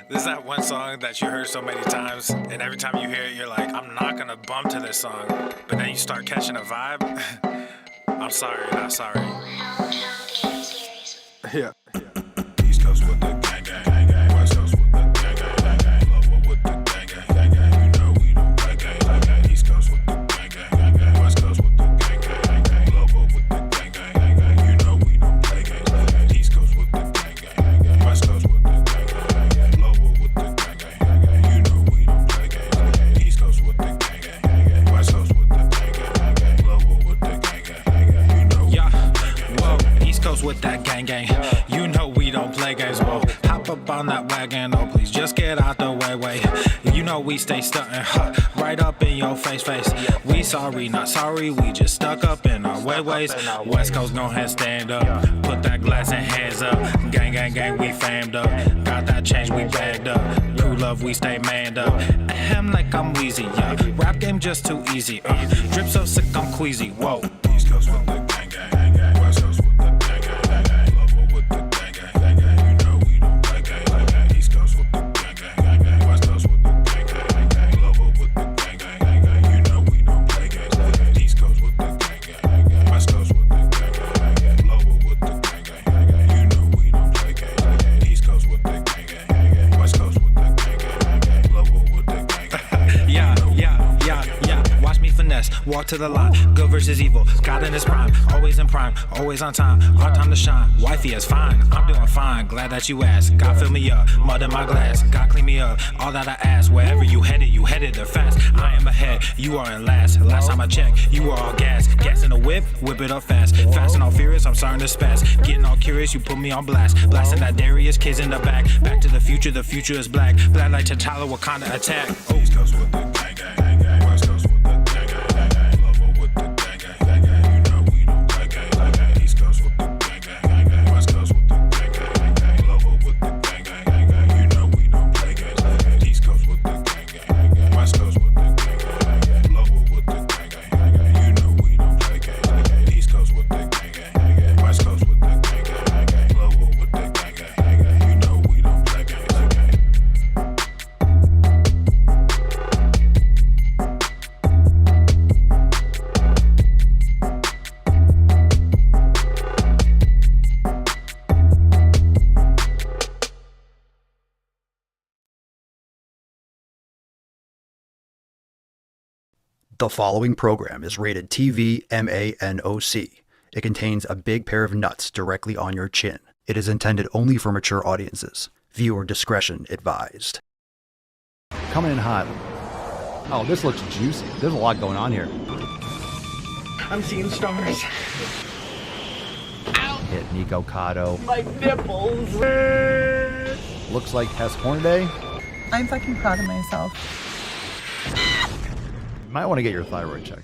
This is that one song that you heard so many times, and every time you hear it, you're like, I'm not gonna bump to this song. But then you start catching a vibe. I'm sorry, not sorry. Yeah. East Coast with the gang, gang, gang, gang. West Coast with the gang, gang, gang, gang. Lower with the gang, gang, gang, gang. You know we don't play gang, gang, gang. East Coast with the gang, gang, gang, gang. West Coast with the gang, gang, gang, gang. Lower with the gang, gang, gang, gang. You know we don't play gang, gang, gang. East Coast with the gang, gang, gang, gang. West Coast with the gang, gang, gang, gang. Lower with the gang, gang, gang, gang. You know we don't play gang, gang, gang. East Coast with the gang, gang, gang, gang. West Coast with the gang, gang, gang, gang. Lower with the gang, gang, gang, gang. You know we don't play gang, whoa. East Coast with that gang, gang. You know we don't play games, whoa. Hop up on that wagon, oh please just get out the way. You know we stay stuntin', right up in your face. We sorry, not sorry, we just stuck up in our ways. West Coast gon' head stand up, put that glass and hands up. Gang, gang, gang, we famed up. Got that change, we bagged up. True love, we stay manned up. Ahem like I'm wheezy, yeah. Rap game just too easy, drip so sick I'm queasy, whoa. East Coast with the gang, gang, gang. West Coast with the gang, gang, gang, gang. Lower with the gang, gang, gang, gang. You know we don't play gang, gang, gang. East Coast with the gang, gang, gang, gang. West Coast with the gang, gang, gang, gang. Lower with the gang, gang, gang, gang. You know we don't play gang, gang, gang. East Coast with the gang, gang, gang. West Coast with the gang, gang, gang. Lower with the gang, gang, gang, gang. You know we don't play gang, gang, gang. East Coast with the gang, gang, gang. West Coast with the gang, gang, gang. Lower with the gang, gang, gang. Yeah. Watch me finesse, walk to the line. Good versus evil, God in his prime. Always in prime, always on time. Our time to shine, wifey is fine. I'm doing fine, glad that you asked. God fill me up, mud in my glass. God clean me up, all that I ask. Wherever you headed there fast. I am ahead, you are in last. Last time I checked, you were all gas. Gas in the whip it up fast. Fast and all furious, I'm starting to spaz. Getting all curious, you put me on blast. Blasting that Darius, kids in the back. Back to the future is black. Black like T'Challa, Wakanda attack. East Coast with the gang, gang, gang, gang. West Coast with the gang, gang, gang, gang. Lower with the gang, gang, gang, gang. You know we don't play gang, gang, gang. East Coast with the gang, gang, gang, gang. West Coast with the gang, gang, gang, gang. Lower with the gang, gang, gang, gang. You know we don't play gang, gang, gang. East Coast with the gang, gang, gang, gang. West Coast with the gang, gang, gang, gang. Lower with the gang, gang, gang, gang. You know we don't play gang, gang, gang. East Coast with the gang, gang, gang, gang. West Coast with the gang, gang, gang, gang. Lower with the gang, gang, gang, gang. You know we don't play gang, gang, gang. The following program is rated TV MANOC. It contains a big pair of nuts directly on your chin. It is intended only for mature audiences. Viewer discretion advised. Coming in hot. Oh, this looks juicy. There's a lot going on here. I'm seeing stars. Ow! Hit Nico Cotto. My nipples. Looks like Tess Hornaday. I'm fucking proud of myself. Might want to get your thyroid checked.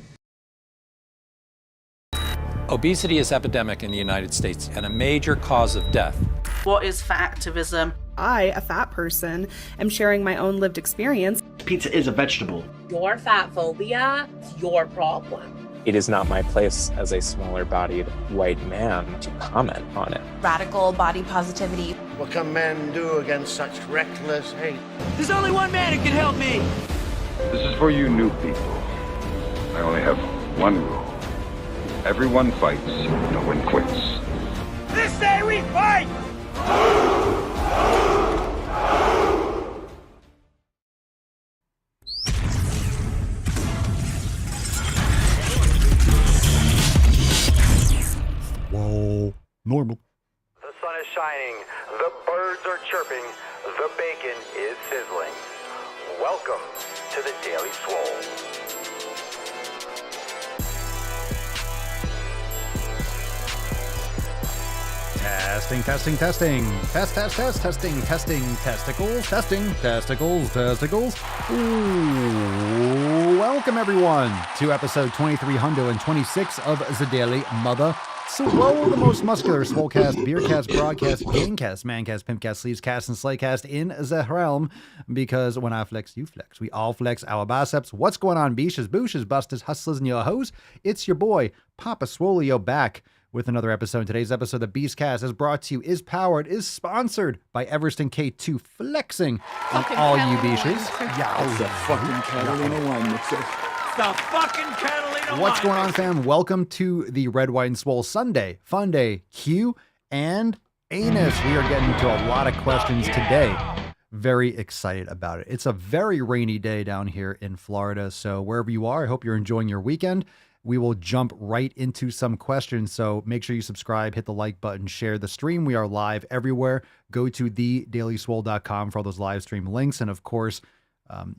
Obesity is epidemic in the United States and a major cause of death. What is fat activism? I, a fat person, am sharing my own lived experience. Pizza is a vegetable. Your fat phobia is your problem. It is not my place as a smaller-bodied white man to comment on it. Radical body positivity. What can men do against such reckless hate? There's only one man who can help me. This is for you new people. I only have one rule. Everyone fights, no one quits. This day we fight! Whoa. Normal. The sun is shining, the birds are chirping, the bacon is sizzling. Welcome to the Daily Swole. Testing. Testicles. Ooh, welcome everyone to episode 2326 of the Daily Mother Swole, the most muscular Swolecast, Beercast, Broadcast, Gamecast, Mancast, Pimpcast, Sleevescast, and Slaycast in the realm. Because when I flex, you flex. We all flex our biceps. What's going on, beaches, booshes, busters, hustlers, and your hoes? It's your boy, Papa Swolio, back with another episode. Today's episode of the Beastcast is brought to you, is powered, is sponsored by Everesting K2 flexing on all you beaches. It's the fucking Catalina wine mixer. The fucking Catalina What's wine going on, fam? Welcome to the Red, White, and Swole Sunday Fun Day Q and Anus. We are getting to a lot of questions today. Very excited about it. It's a very rainy day down here in Florida, so wherever you are, I hope you're enjoying your weekend. We will jump right into some questions, so make sure you subscribe, hit the like button, share the stream. We are live everywhere. Go to thedailyswole.com for all those live stream links, and of course,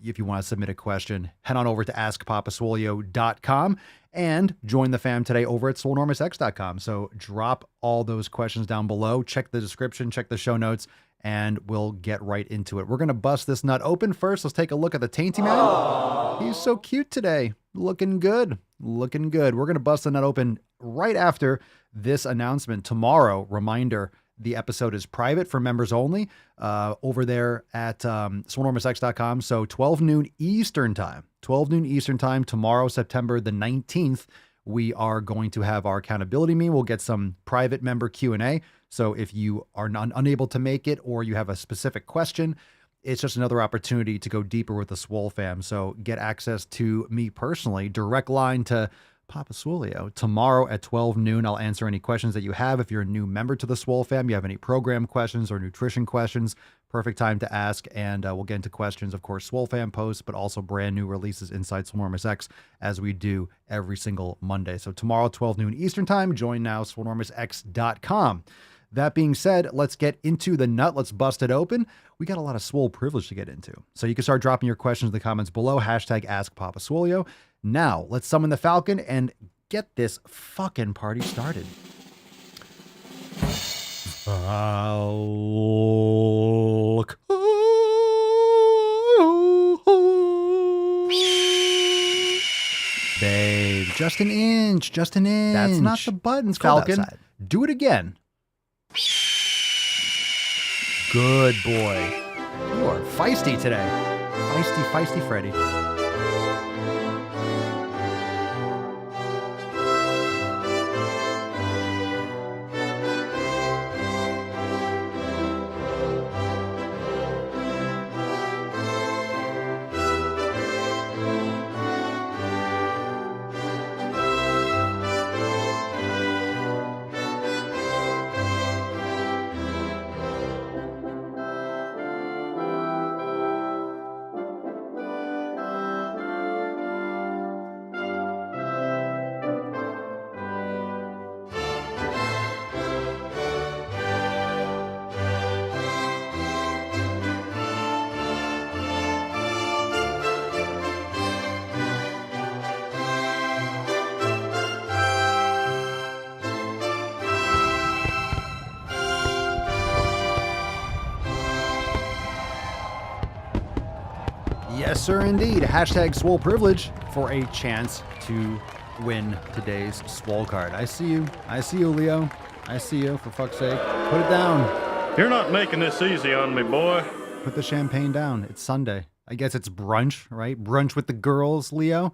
if you want to submit a question, head on over to askpapaswolio.com and join the fam today over at swolenormousx.com. So drop all those questions down below. Check the description, check the show notes, and we'll get right into it. We're going to bust this nut open. First, let's take a look at the Tainty Man. Aww. He's so cute today. Looking good. Looking good. We're going to bust the nut open right after this announcement. Tomorrow, reminder, the episode is private for members only over there at swolenormousx.com. So 12 noon Eastern time. 12 noon Eastern time tomorrow, September the 19th. We are going to have our accountability meeting. We'll get some private member Q&A. So if you are unable to make it or you have a specific question, it's just another opportunity to go deeper with the Swole fam. So get access to me personally, direct line to Papa Swolio. Tomorrow at 12 noon, I'll answer any questions that you have. If you're a new member to the Swole fam, you have any program questions or nutrition questions, perfect time to ask. And we'll get into questions, of course, Swole fam posts, but also brand new releases inside Swolenormous X as we do every single Monday. So tomorrow, 12 noon Eastern time, join now, swolenormousx.com. That being said, let's get into the nut. Let's bust it open. We got a lot of Swole privilege to get into. So you can start dropping your questions in the comments below. Hashtag AskPapaSwolio. Now, let's summon the Falcon and get this fucking party started. Babe, just an inch, just an inch. That's not the buttons, Falcon. Do it again. Good boy. You are feisty today. Feisty, feisty Freddy. Yes, sir, indeed. Hashtag Swole privilege for a chance to win today's Swole card. I see you. I see you, Leo. I see you, for fuck's sake. Put it down. You're not making this easy on me, boy. Put the champagne down. It's Sunday. I guess it's brunch, right? Brunch with the girls, Leo.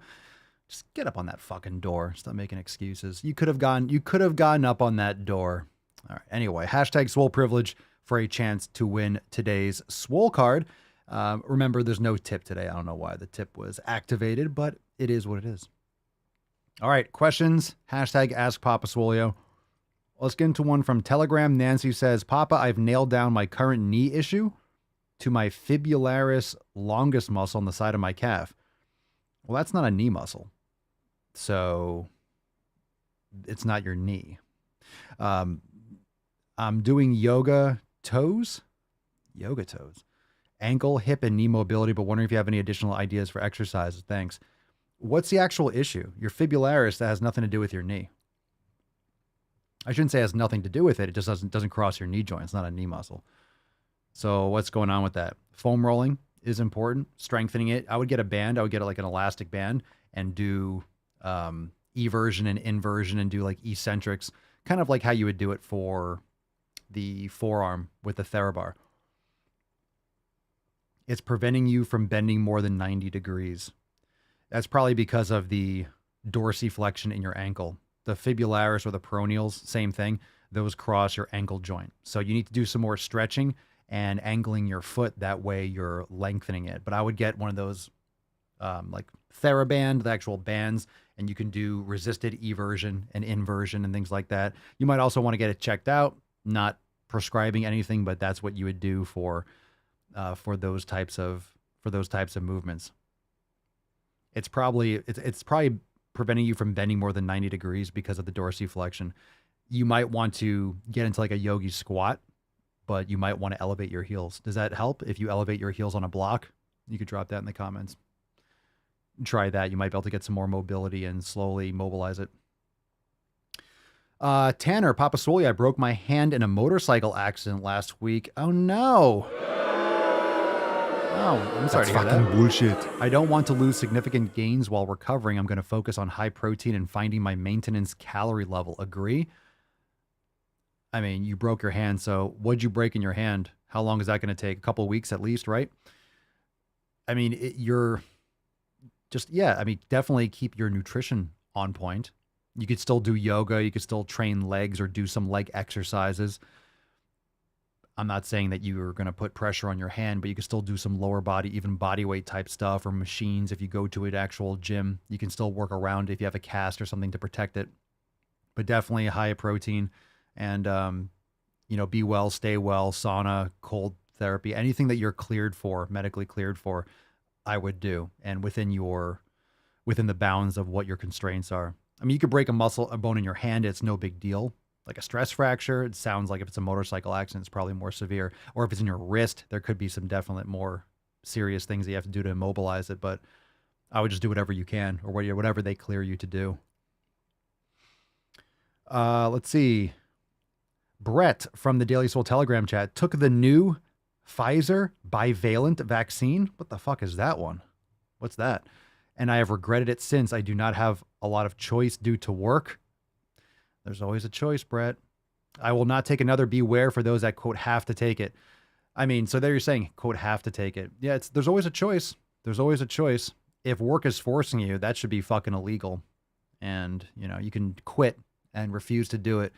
Just get up on that fucking door. Stop making excuses. You could have gone up on that door. All right. Anyway, hashtag Swole privilege for a chance to win today's Swole card. Remember, there's no tip today. I don't know why the tip was activated, but it is what it is. All right, questions. Hashtag Ask Papa Swolio. Let's get into one from Telegram. Nancy says, Papa, I've nailed down my current knee issue to my fibularis longus muscle on the side of my calf. Well, that's not a knee muscle. So it's not your knee. I'm doing yoga toes. Ankle, hip, and knee mobility, but wondering if you have any additional ideas for exercises. Thanks. What's the actual issue? Your fibularis, that has nothing to do with your knee. I shouldn't say it has nothing to do with it. It just doesn't cross your knee joint. It's not a knee muscle. So what's going on with that? Foam rolling is important. Strengthening it. I would get a band. I would get like an elastic band and do eversion and inversion and do like eccentrics, kind of like how you would do it for the forearm with the Therabar. It's preventing you from bending more than 90 degrees. That's probably because of the dorsiflexion in your ankle. The fibularis or the peroneals, same thing. Those cross your ankle joint. So you need to do some more stretching and angling your foot. That way you're lengthening it. But I would get one of those like TheraBand, the actual bands, and you can do resisted eversion and inversion and things like that. You might also want to get it checked out, not prescribing anything, but that's what you would do for those types of movements. It's probably preventing you from bending more than 90 degrees because of the dorsiflexion. You might want to get into like a yogi squat, but you might want to elevate your heels. Does that help if you elevate your heels on a block? You could drop that in the comments. Try that. You might be able to get some more mobility and slowly mobilize it. Tanner, Papa Swole, I broke my hand in a motorcycle accident last week. Oh no. Oh, I'm sorry to hear that. That's fucking bullshit. I don't want to lose significant gains while recovering. I'm going to focus on high protein and finding my maintenance calorie level. Agree? I mean, you broke your hand, so what'd you break in your hand? How long is that going to take? A couple of weeks at least, right? I mean, definitely keep your nutrition on point. You could still do yoga. You could still train legs or do some leg exercises. I'm not saying that you are going to put pressure on your hand, but you can still do some lower body, even body weight type stuff or machines. If you go to an actual gym, you can still work around it if you have a cast or something to protect it. But definitely high protein and, be well, stay well, sauna, cold therapy, anything that you're medically cleared for, I would do. And within the bounds of what your constraints are. I mean, you could break a bone in your hand. It's no big deal. Like a stress fracture, it sounds like if it's a motorcycle accident, it's probably more severe. Or if it's in your wrist, there could be some definite more serious things that you have to do to immobilize it. But I would just do whatever you can or whatever they clear you to do. Let's see. Brett from the Daily Swole Telegram chat took the new Pfizer bivalent vaccine. What the fuck is that one? What's that? And I have regretted it since. I do not have a lot of choice due to work. There's always a choice, Brett. I will not take another. Beware for those that, quote, have to take it. I mean, so there you're saying, quote, have to take it. Yeah, there's always a choice. There's always a choice. If work is forcing you, that should be fucking illegal. And, you can quit and refuse to do it.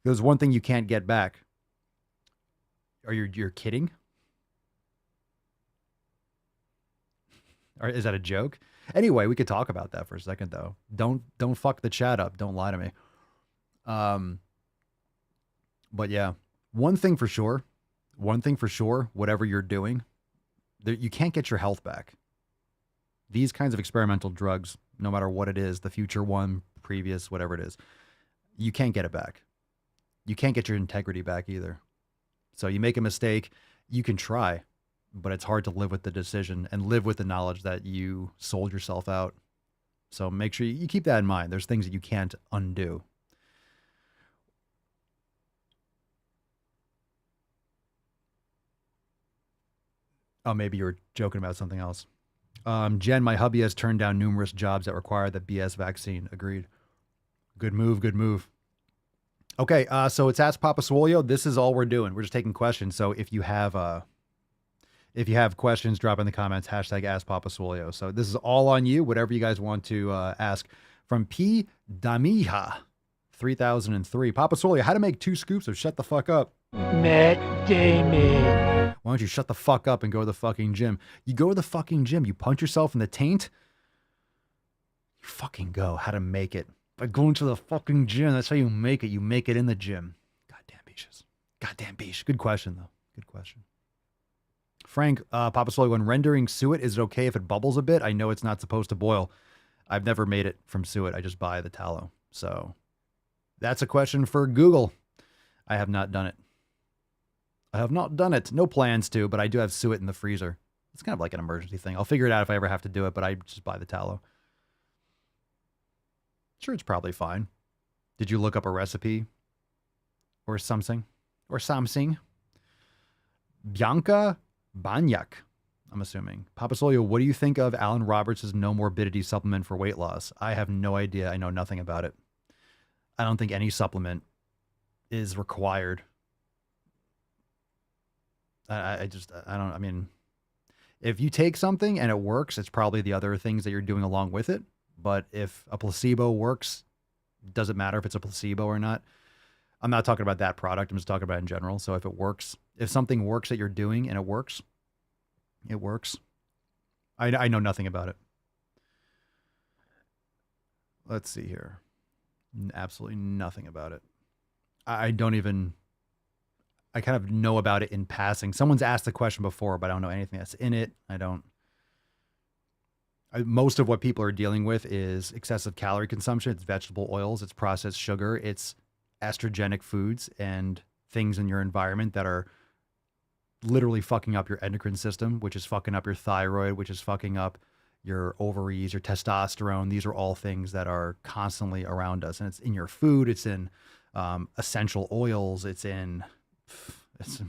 There's one thing you can't get back. You're kidding? Or is that a joke? Anyway, we could talk about that for a second, though. Don't fuck the chat up. Don't lie to me. But yeah, one thing for sure, whatever you're doing, you can't get your health back. These kinds of experimental drugs, no matter what it is, the future one, previous, whatever it is, you can't get it back. You can't get your integrity back either. So you make a mistake, you can try, but it's hard to live with the decision and live with the knowledge that you sold yourself out. So make sure you keep that in mind. There's things that you can't undo. Oh, maybe you were joking about something else. Jen, my hubby has turned down numerous jobs that require the BS vaccine. Agreed. Good move. Okay, so it's Ask Papa Swolio. This is all we're doing. We're just taking questions. So if you have questions, drop in the comments, hashtag Ask Papa Swolio. So this is all on you, whatever you guys want to ask. From P. Damiha, 3003. Papa Swolio, how to make 2 scoops of shut the fuck up. Matt Damon. Why don't you shut the fuck up and go to the fucking gym? You go to the fucking gym, you punch yourself in the taint, you fucking go. How to make it. By going to the fucking gym, that's how you make it. You make it in the gym. Goddamn beaches. Good question, though. Good question. Frank, Papa Swolio, when rendering suet, is it okay if it bubbles a bit? I know it's not supposed to boil. I've never made it from suet. I just buy the tallow. So that's a question for Google. I have not done it. No plans to, but I do have suet in the freezer. It's kind of like an emergency thing. I'll figure it out if I ever have to do it, but I just buy the tallow. Sure, it's probably fine. Did you look up a recipe? Or something? Bianca Banyak, I'm assuming. Papa Swolio, what do you think of Alan Roberts' no morbidity supplement for weight loss? I have no idea. I know nothing about it. I don't think any supplement is required. I mean, if you take something and it works, it's probably the other things that you're doing along with it. But if a placebo works Does it matter if it's a placebo or not? I'm not talking about that product. I'm just talking about it in general. So if it works, if something works that you're doing and it works, it works. I know nothing about it. Let's see here. Absolutely nothing about it. I don't even, I kind of know about it in passing. Someone's asked the question before, but I don't know anything that's in it. Most of what people are dealing with is excessive calorie consumption. It's vegetable oils, it's processed sugar, it's estrogenic foods and things in your environment that are literally fucking up your endocrine system, which is fucking up your thyroid, which is fucking up your ovaries, your testosterone. These are all things that are constantly around us. And it's in your food. It's in essential oils. It's in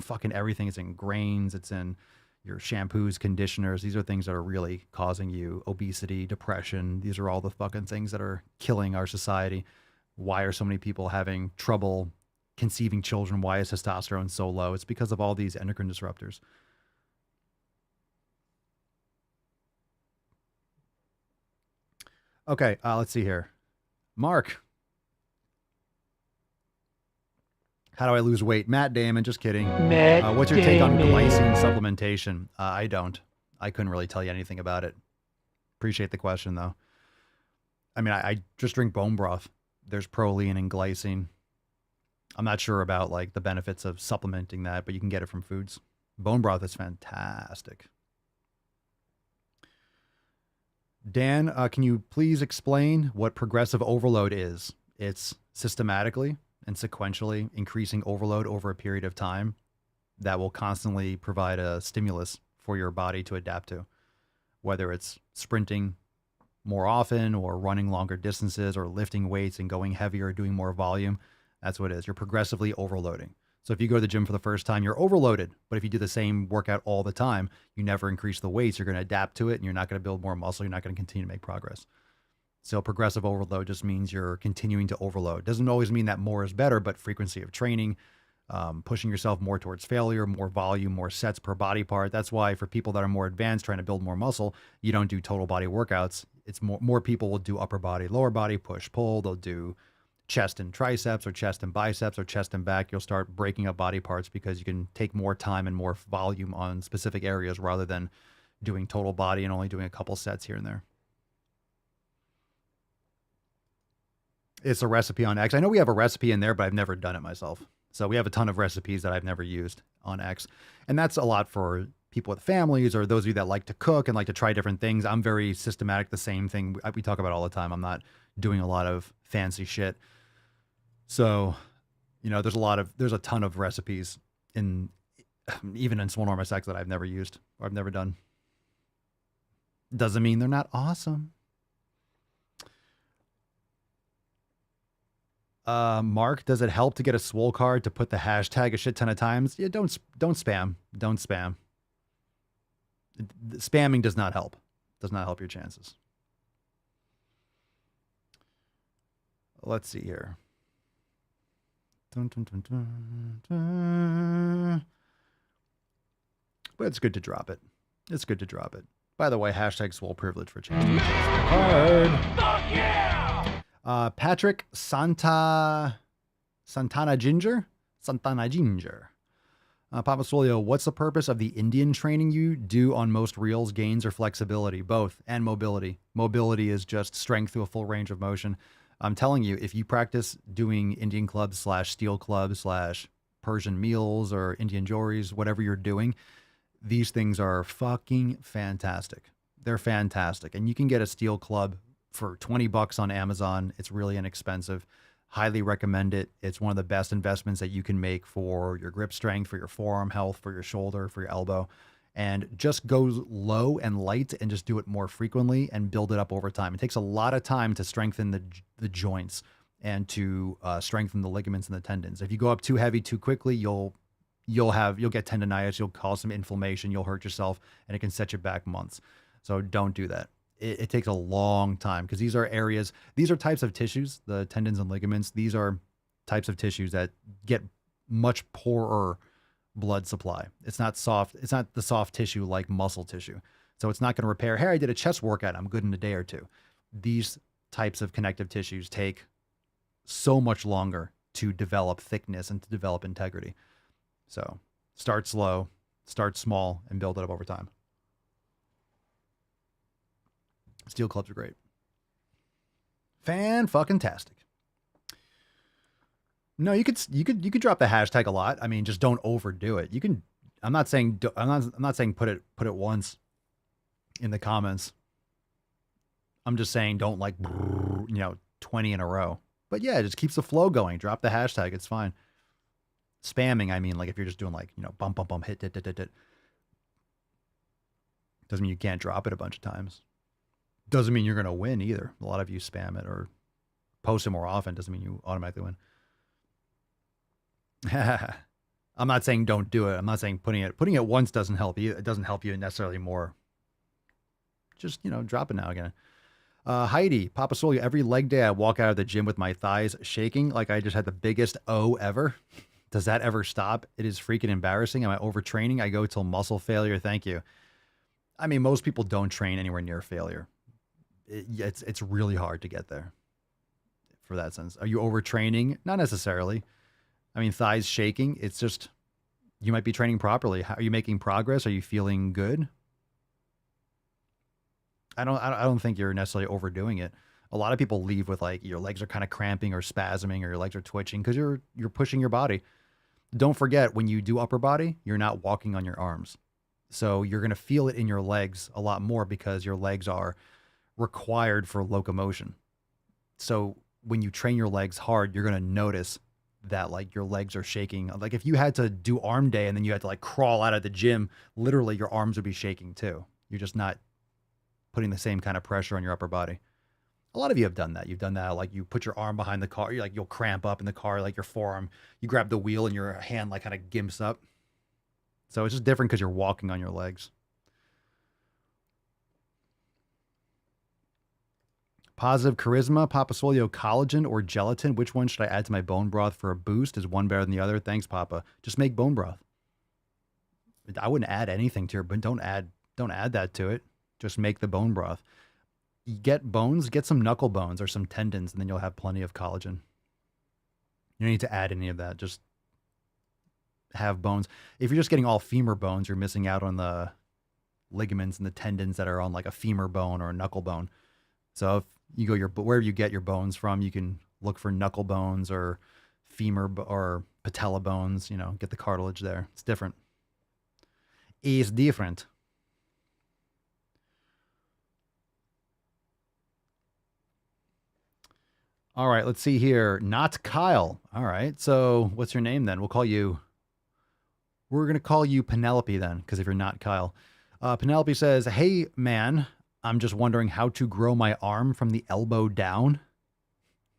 fucking everything. It's in grains. It's in your shampoos, conditioners. These are things that are really causing you obesity, depression. These are all the fucking things that are killing our society. Why are so many people having trouble conceiving children? Why is testosterone so low? It's because of all these endocrine disruptors. Okay, let's see here. Mark. How do I lose weight? Matt Damon, just kidding. What's your take on glycine supplementation? I don't. I couldn't really tell you anything about it. Appreciate the question, though. I mean, I just drink bone broth. There's proline and glycine. I'm not sure about like the benefits of supplementing that, but you can get it from foods. Bone broth is fantastic. Dan, can you please explain what progressive overload is? It's systematically and sequentially increasing overload over a period of time that will constantly provide a stimulus for your body to adapt to, whether it's sprinting more often or running longer distances or lifting weights and going heavier or doing more volume. That's what it is. You're progressively overloading. So if you go to the gym for the first time, you're overloaded. But if you do the same workout all the time, you never increase the weights. You're going to adapt to it and you're not going to build more muscle. You're not going to continue to make progress. So progressive overload just means you're continuing to overload. Doesn't always mean that more is better, but frequency of training, pushing yourself more towards failure, more volume, more sets per body part. That's why for people that are more advanced trying to build more muscle, you don't do total body workouts. It's more people will do upper body, lower body, push, pull. They'll do chest and triceps or chest and biceps or chest and back. You'll start breaking up body parts because you can take more time and more volume on specific areas rather than doing total body and only doing a couple sets here and there. It's a recipe on X. I know we have a recipe in there, but I've never done it myself. So we have a ton of recipes that I've never used on X. And that's a lot for people with families or those of you that like to cook and like to try different things. I'm very systematic, the same thing we talk about all the time. I'm not doing a lot of fancy shit. So, you know, there's a ton of recipes even in Swole Normus X that I've never used or I've never done. Doesn't mean they're not awesome. Mark, does it help to get a Swole card to put the hashtag a shit ton of times? Yeah, don't spam. Don't spam. Spamming does not help. Does not help your chances. Let's see here. Dun, dun, dun, dun, dun. But it's good to drop it. It's good to drop it. By the way, hashtag Swole privilege for chance to card. Fuck yeah! Patrick Santana Ginger. Papa Swolio, what's the purpose of the Indian training you do on most reels, gains or flexibility? Both, and mobility. Mobility is just strength through a full range of motion. I'm telling you, if you practice doing Indian clubs / steel clubs / Persian meals or Indian joris, whatever you're doing, these things are fucking fantastic. They're fantastic. And you can get a steel club for $20 on Amazon. It's really inexpensive. Highly recommend it. It's one of the best investments that you can make for your grip strength, for your forearm health, for your shoulder, for your elbow. And just go low and light and just do it more frequently and build it up over time. It takes a lot of time to strengthen the joints and to strengthen the ligaments and the tendons. If you go up too heavy too quickly, you'll get tendonitis, you'll cause some inflammation, you'll hurt yourself, and it can set you back months. So don't do that. It takes a long time because these are types of tissues, the tendons and ligaments. These are types of tissues that get much poorer blood supply. It's not soft. It's not the soft tissue like muscle tissue. So it's not going to repair. Hey, I did a chest workout. I'm good in a day or two. These types of connective tissues take so much longer to develop thickness and to develop integrity. So start slow, start small, and build it up over time. Steel clubs are great. Fan-fucking-tastic. No, you could drop the hashtag a lot. I mean, just don't overdo it. You can. I'm not saying put it once in the comments. I'm just saying don't 20 in a row. But yeah, it just keeps the flow going. Drop the hashtag. It's fine. Spamming, I mean, like if you're just doing bump, bump, bump, hit. Doesn't mean you can't drop it a bunch of times. Doesn't mean you're going to win either. A lot of you spam it or post it more often. Doesn't mean you automatically win. I'm not saying don't do it. I'm not saying putting it once doesn't help you. It doesn't help you necessarily more. Just, drop it now again. Heidi, Papa Swolio, every leg day I walk out of the gym with my thighs shaking like I just had the biggest O ever. Does that ever stop? It is freaking embarrassing. Am I overtraining? I go till muscle failure. Thank you. I mean, most people don't train anywhere near failure. It's really hard to get there for that sense. Are you overtraining? Not necessarily. I mean, thighs shaking. It's just, you might be training properly. How, are you making progress? Are you feeling good? I don't think you're necessarily overdoing it. A lot of people leave with your legs are kind of cramping or spasming or your legs are twitching because you're pushing your body. Don't forget, when you do upper body, you're not walking on your arms. So you're going to feel it in your legs a lot more because your legs are required for locomotion. So when you train your legs hard, you're going to notice that your legs are shaking. Like if you had to do arm day and then you had to crawl out of the gym, literally your arms would be shaking too. You're just not putting the same kind of pressure on your upper body. A lot of you have done that. You've done that. You put your arm behind the car. You'll cramp up in the car, your forearm, you grab the wheel and your hand kind of gimps up. So it's just different because you're walking on your legs. Positive charisma, Papa Swolio, collagen or gelatin. Which one should I add to my bone broth for a boost? Is one better than the other? Thanks, Papa. Just make bone broth. I wouldn't add anything to it, but don't add that to it. Just make the bone broth. You get bones, get some knuckle bones or some tendons, and then you'll have plenty of collagen. You don't need to add any of that. Just have bones. If you're just getting all femur bones, you're missing out on the ligaments and the tendons that are on a femur bone or a knuckle bone. So if you go wherever you get your bones from, you can look for knuckle bones or femur or patella bones, get the cartilage there. It's different. It's different. All right, let's see here. Not Kyle. All right, so what's your name then? We're going to call you Penelope then, because if you're not Kyle. Penelope says, hey, man, I'm just wondering how to grow my arm from the elbow down.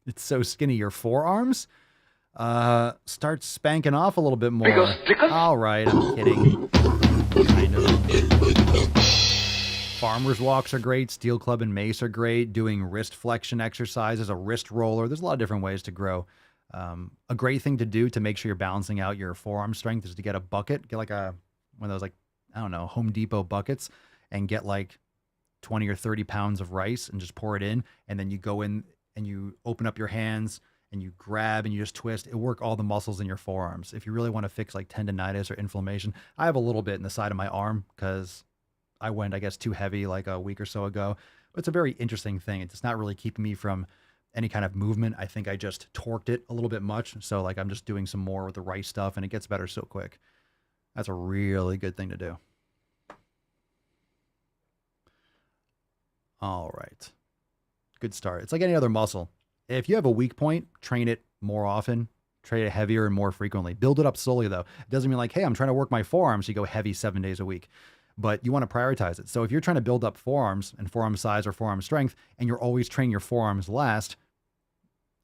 It's so skinny. Your forearms? Start spanking off a little bit more. All right, I'm kidding. Kind of. Farmer's walks are great. Steel club and mace are great. Doing wrist flexion exercises, a wrist roller. There's a lot of different ways to grow. A great thing to do to make sure you're balancing out your forearm strength is to get a bucket. Get one of those Home Depot buckets and get 20 or 30 pounds of rice and just pour it in. And then you go in and you open up your hands and you grab and you just twist. It work all the muscles in your forearms. If you really want to fix tendonitis or inflammation, I have a little bit in the side of my arm because I went, I guess, too heavy a week or so ago. But it's a very interesting thing. It's not really keeping me from any kind of movement. I think I just torqued it a little bit much. So I'm just doing some more with the rice stuff and it gets better so quick. That's a really good thing to do. All right. Good start. It's like any other muscle. If you have a weak point, train it more often, train it heavier and more frequently. Build it up slowly though. It doesn't mean hey, I'm trying to work my forearms. So you go heavy 7 days a week. But you want to prioritize it. So if you're trying to build up forearms and forearm size or forearm strength, and you're always training your forearms last,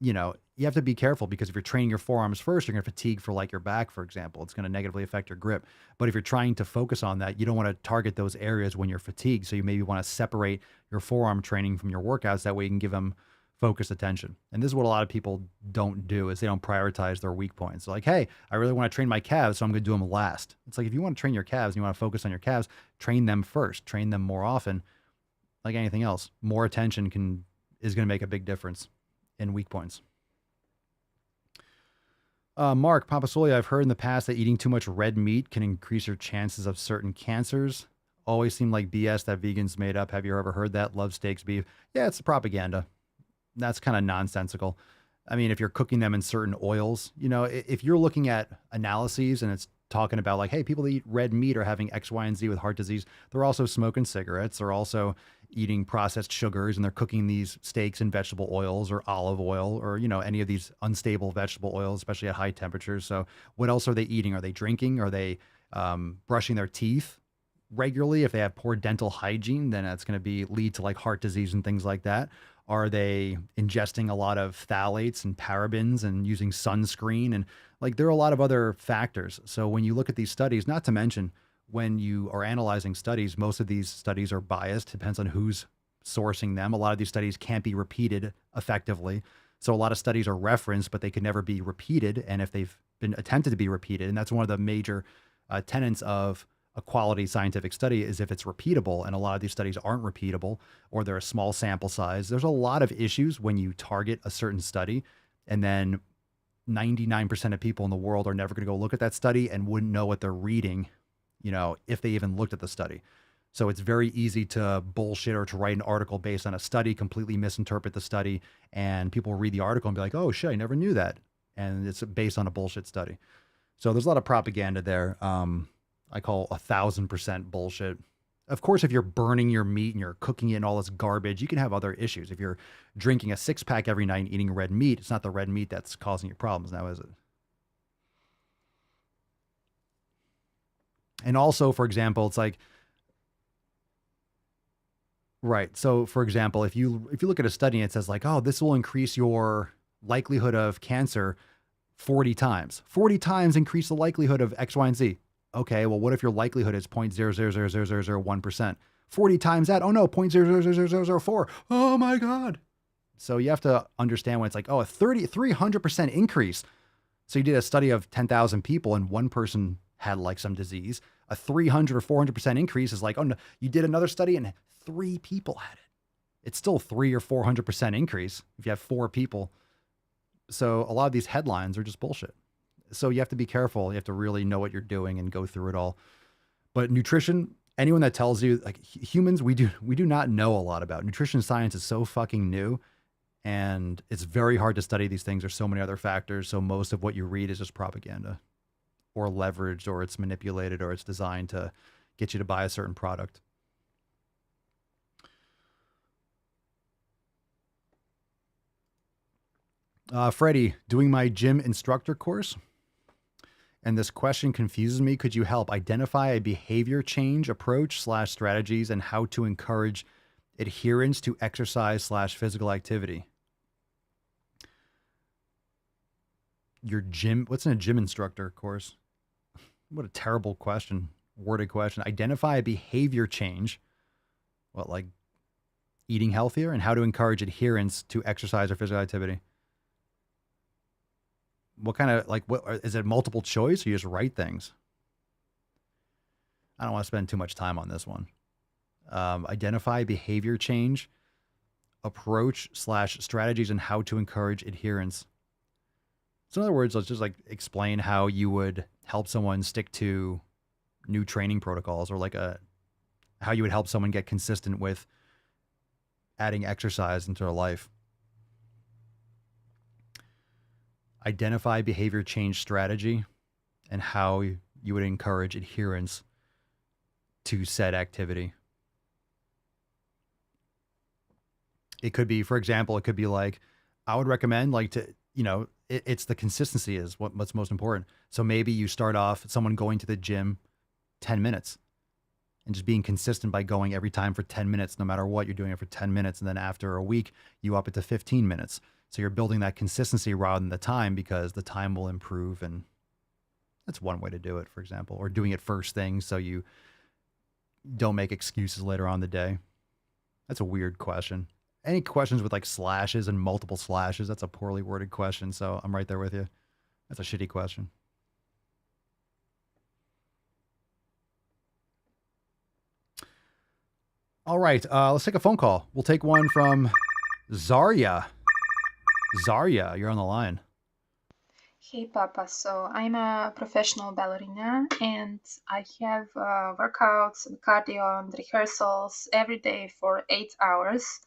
you have to be careful because if you're training your forearms first, you're going to fatigue for your back, for example. It's going to negatively affect your grip. But if you're trying to focus on that, you don't want to target those areas when you're fatigued. So you maybe want to separate your forearm training from your workouts. That way you can give them focused attention. And this is what a lot of people don't do is they don't prioritize their weak points. They're hey, I really want to train my calves, so I'm going to do them last. It's if you want to train your calves and you want to focus on your calves, train them first, train them more often. Like anything else, more attention is going to make a big difference in weak points. Mark Papasoli, I've heard in the past that eating too much red meat can increase your chances of certain cancers. Always seemed like BS that vegans made up. Have you ever heard that? Love steaks, beef. Yeah, it's propaganda. That's kind of nonsensical. I mean, if you're cooking them in certain oils, if you're looking at analyses and it's talking about like, hey, people that eat red meat are having X, Y, and Z with heart disease. They're also smoking cigarettes. They're also eating processed sugars, and they're cooking these steaks in vegetable oils or olive oil or, any of these unstable vegetable oils, especially at high temperatures. So what else are they eating? Are they drinking? Are they brushing their teeth regularly? If they have poor dental hygiene, then that's going to lead to like heart disease and things like that. Are they ingesting a lot of phthalates and parabens and using sunscreen? And like, there are a lot of other factors. So when you look at these studies, not to mention when you are analyzing studies, most of these studies are biased. Depends on who's sourcing them. A lot of these studies can't be repeated effectively. So a lot of studies are referenced, but they can never be repeated. And if they've been attempted to be repeated, and that's one of the major tenets of a quality scientific study, is if it's repeatable, and a lot of these studies aren't repeatable, or they're a small sample size. There's a lot of issues when you target a certain study, and then 99% of people in the world are never going to go look at that study and wouldn't know what they're reading, if they even looked at the study. So it's very easy to bullshit or to write an article based on a study, completely misinterpret the study, and people will read the article and be like, oh shit, I never knew that. And it's based on a bullshit study. So there's a lot of propaganda there. I call 1,000% bullshit. Of course, if you're burning your meat and you're cooking it and all this garbage, you can have other issues. If you're drinking a 6-pack every night and eating red meat, it's not the red meat that's causing you problems now, is it? And also, for example, it's like, right. So for example, if you look at a study and it says like, oh, this will increase your likelihood of cancer 40 times. 40 times increase the likelihood of X, Y, and Z. Okay, well, what if your likelihood is 0.0000001%? 40 times that, oh no, 0.00004. Oh my God. So you have to understand when it's like, oh, a 300% increase. So you did a study of 10,000 people and one person had like some disease. A 300 or 400% increase is like, oh no, you did another study and 3 people had it. It's still 3 or 400% increase if you have 4 people. So a lot of these headlines are just bullshit. So you have to be careful. You have to really know what you're doing and go through it all. But nutrition, anyone that tells you, like humans, we do not know a lot about. Nutrition science is so fucking new, and it's very hard to study these things. There's so many other factors. So most of what you read is just propaganda or leveraged, or it's manipulated, or it's designed to get you to buy a certain product. Freddie, doing my gym instructor course. And this question confuses me. Could you help identify a behavior change approach / strategies and how to encourage adherence to exercise / physical activity? Your gym, what's in a gym instructor course? What a terrible question, worded question. Identify a behavior change. What, like eating healthier, and how to encourage adherence to exercise or physical activity? What kind of, like, what is it, multiple choice, or you just write things? I don't want to spend too much time on this one. Identify behavior change, approach / strategies, and how to encourage adherence. So in other words, let's just like explain how you would help someone stick to new training protocols, or like how you would help someone get consistent with adding exercise into their life. Identify behavior change strategy and how you would encourage adherence to said activity. It could be, for example, it could be like, I would recommend like to, it's the consistency is what's most important. So maybe you start off someone going to the gym 10 minutes and just being consistent by going every time for 10 minutes, no matter what, you're doing it for 10 minutes. And then after a week, you up it to 15 minutes. So you're building that consistency rather than the time, because the time will improve. And that's one way to do it, for example, or doing it first thing so you don't make excuses later on in the day. That's a weird question. Any questions with like slashes and multiple slashes? That's a poorly worded question. So I'm right there with you. That's a shitty question. All right. Let's take a phone call. We'll take one from Zarya. Zarya, you're on the line. Hey, Papa. So I'm a professional ballerina and I have workouts and cardio and rehearsals every day for 8 hours.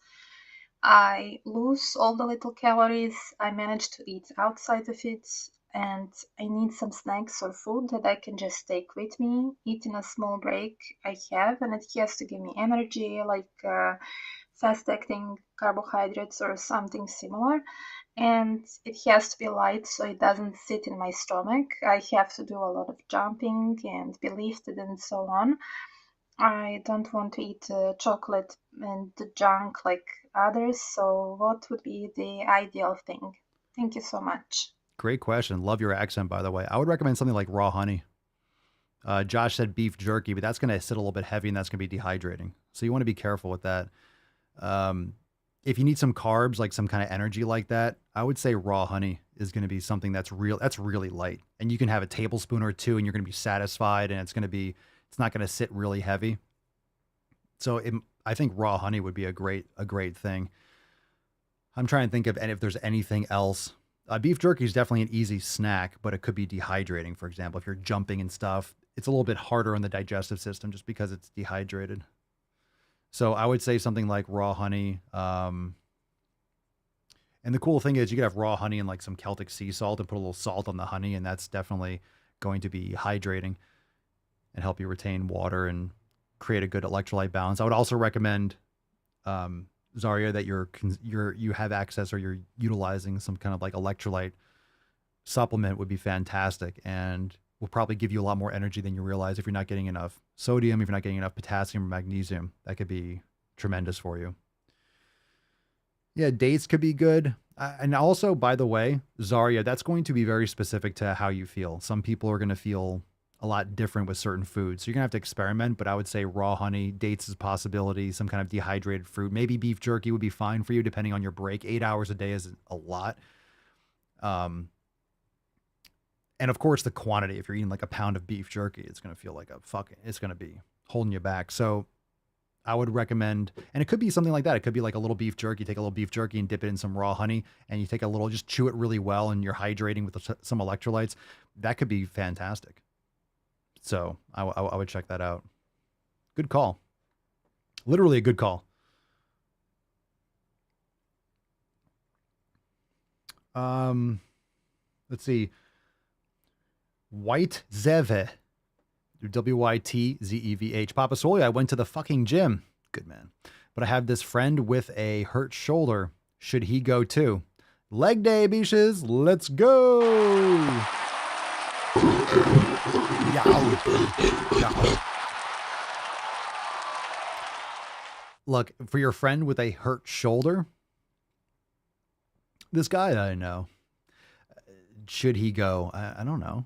I lose all the little calories. I manage to eat outside of it, and I need some snacks or food that I can just take with me, eat in a small break I have, and it has to give me energy, like fast acting carbohydrates or something similar. And it has to be light so it doesn't sit in my stomach. I have to do a lot of jumping and be lifted and so on. I don't want to eat chocolate and junk like others, so what would be the ideal thing? Thank you so much. Great question. Love your accent, by the way. I would recommend something like raw honey. Josh said beef jerky, but that's going to sit a little bit heavy and that's going to be dehydrating. So you want to be careful with that. If you need some carbs, like some kind of energy like that, I would say raw honey is going to be something that's really light. And you can have a tablespoon or two and you're going to be satisfied and it's not going to sit really heavy. So I think raw honey would be a great thing. I'm trying to think of if there's anything else. Beef jerky is definitely an easy snack, but it could be dehydrating. For example, if you're jumping and stuff, it's a little bit harder on the digestive system just because it's dehydrated. So I would say something like raw honey. And the cool thing is you could have raw honey and like some Celtic sea salt and put a little salt on the honey, and that's definitely going to be hydrating and help you retain water and create a good electrolyte balance. I would also recommend, Zaria, that you have access or you're utilizing some kind of like electrolyte supplement would be fantastic and will probably give you a lot more energy than you realize if you're not getting enough sodium, if you're not getting enough potassium or magnesium. That could be tremendous for you. Yeah, dates could be good. And also, by the way, Zaria, that's going to be very specific to how you feel. Some people are going to feel a lot different with certain foods. So you're going to have to experiment, but I would say raw honey, dates is a possibility, some kind of dehydrated fruit. Maybe beef jerky would be fine for you depending on your break. 8 hours a day is a lot. And of course, the quantity. If you're eating like a pound of beef jerky, it's going to feel like it's going to be holding you back. So I would recommend, and it could be something like that. It could be like a little beef jerky. Take a little beef jerky and dip it in some raw honey, and you take a little, just chew it really well, and you're hydrating with some electrolytes. That could be fantastic. So I would check that out. Good call. Literally a good call. Let's see. White Zeve. WYTZEVH. Papa Swole, I went to the fucking gym. Good man. But I have this friend with a hurt shoulder. Should he go too? Leg day, beaches. Let's go. Yow. Look, for your friend with a hurt shoulder, this guy that I know, should he go? I don't know.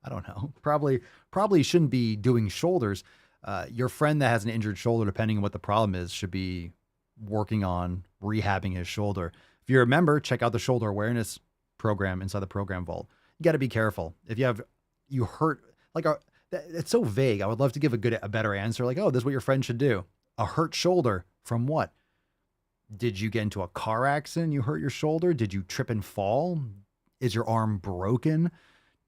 I don't know. Probably shouldn't be doing shoulders. Your friend that has an injured shoulder, depending on what the problem is, should be working on rehabbing his shoulder. If you remember, check out the shoulder awareness program inside the program vault. You got to be careful. If you hurt, like it's so vague. I would love to give a better answer. Like, oh, this is what your friend should do. A hurt shoulder from what? Did you get into a car accident? You hurt your shoulder? Did you trip and fall? Is your arm broken?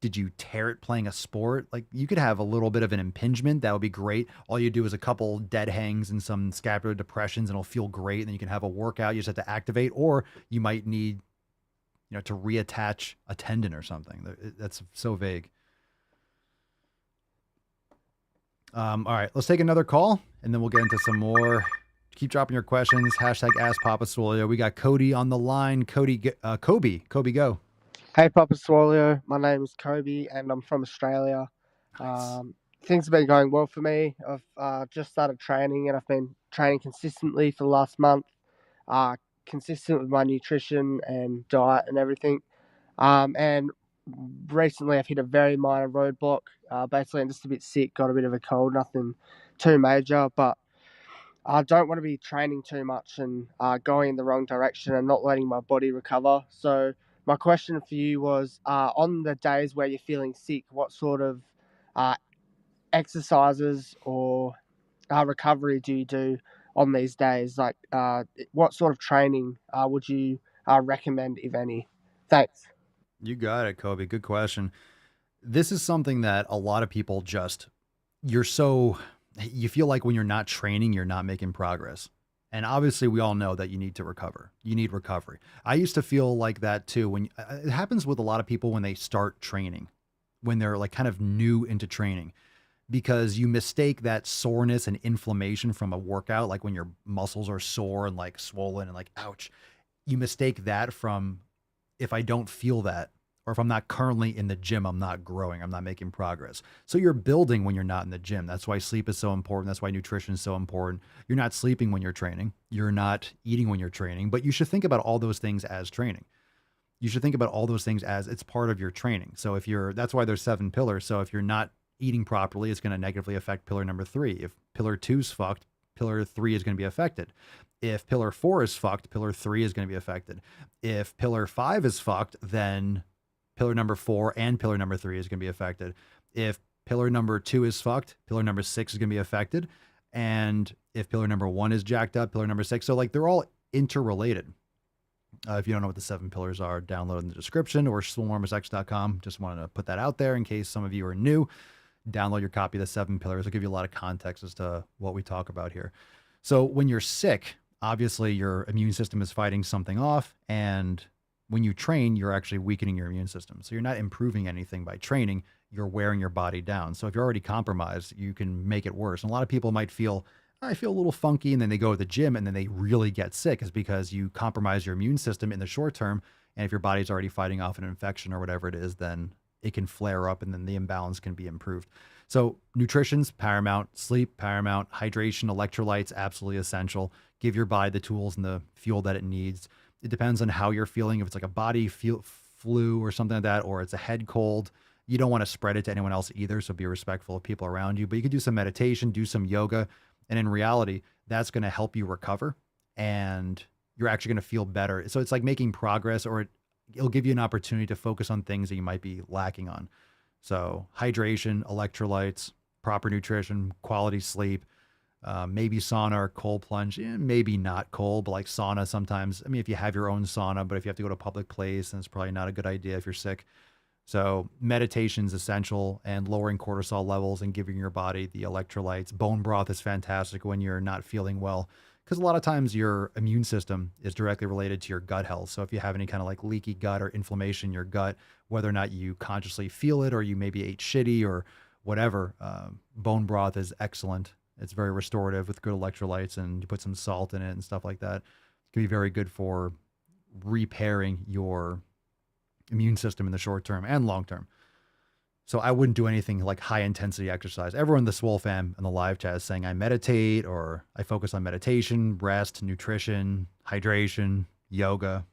Did you tear it playing a sport? Like, you could have a little bit of an impingement. That would be great. All you do is a couple dead hangs and some scapular depressions and it'll feel great. And then you can have a workout. You just have to activate, or you might need, to reattach a tendon or something. That's so vague. All right, let's take another call and then we'll get into some more. Keep dropping your questions. Hashtag Ask Papa Swolio. We got Cody on the line. Kobe, go. Hey, Papa Swolio. My name is Kobe, and I'm from Australia. Nice. Things have been going well for me. I've just started training, and I've been training consistently for the last month, consistent with my nutrition and diet and everything. And recently I've hit a very minor roadblock. Basically, I'm just a bit sick, got a bit of a cold, nothing too major, but I don't want to be training too much and going in the wrong direction and not letting my body recover. So my question for you was, on the days where you're feeling sick, what sort of exercises or recovery do you do on these days? Like, what sort of training would you recommend, if any? Thanks. You got it, Kobe. Good question. This is something that a lot of people you feel like when you're not training, you're not making progress. And obviously, we all know that you need to recover. You need recovery. I used to feel like that too. It happens with a lot of people when they start training, when they're like kind of new into training, because you mistake that soreness and inflammation from a workout, like when your muscles are sore and like swollen and like, ouch. You mistake that from, if I don't feel that, or if I'm not currently in the gym, I'm not growing, I'm not making progress. So you're building when you're not in the gym. That's why sleep is so important. That's why nutrition is so important. You're not sleeping when you're training. You're not eating when you're training, but you should think about all those things as training. You should think about all those things as it's part of your training. So that's why there's 7 pillars. So if you're not eating properly, it's going to negatively affect pillar number 3. If pillar 2's fucked, pillar 3 is going to be affected. If pillar 4 is fucked, pillar 3 is going to be affected. If pillar 5 is fucked, then pillar number 4 and pillar number 3 is going to be affected. If pillar number 2 is fucked, pillar number 6 is going to be affected. And if pillar number 1 is jacked up, pillar number 6. So like they're all interrelated. If you don't know what the 7 pillars are, download in the description or swolenormousx.com. Just wanted to put that out there in case some of you are new. Download your copy of the 7 pillars. It'll give you a lot of context as to what we talk about here. So when you're sick, obviously your immune system is fighting something off, and when you train, you're actually weakening your immune system. So you're not improving anything by training, you're wearing your body down. So if you're already compromised, you can make it worse. And a lot of people might feel, I feel a little funky, and then they go to the gym and then they really get sick, is because you compromise your immune system in the short term. And if your body's already fighting off an infection or whatever it is, then it can flare up and then the imbalance can be improved. So nutrition's paramount, sleep paramount, hydration, electrolytes, absolutely essential. Give your body the tools and the fuel that it needs. It depends on how you're feeling. If it's like a body flu or something like that, or it's a head cold, you don't want to spread it to anyone else either. So be respectful of people around you, but you can do some meditation, do some yoga. And in reality, that's going to help you recover, and you're actually going to feel better. So it's like making progress, or it'll give you an opportunity to focus on things that you might be lacking on. So hydration, electrolytes, proper nutrition, quality sleep, maybe sauna or cold plunge, maybe not cold, but like sauna sometimes. I mean, if you have your own sauna, but if you have to go to a public place, then it's probably not a good idea if you're sick. So meditation is essential, and lowering cortisol levels and giving your body the electrolytes. Bone broth is fantastic when you're not feeling well, because a lot of times your immune system is directly related to your gut health. So if you have any kind of like leaky gut or inflammation in your gut, whether or not you consciously feel it or you maybe ate shitty or whatever, bone broth is excellent. It's very restorative with good electrolytes, and you put some salt in it and stuff like that. It can be very good for repairing your immune system in the short term and long term. So I wouldn't do anything like high intensity exercise. Everyone in the Swole fam in the live chat is saying I meditate, or I focus on meditation, rest, nutrition, hydration, yoga.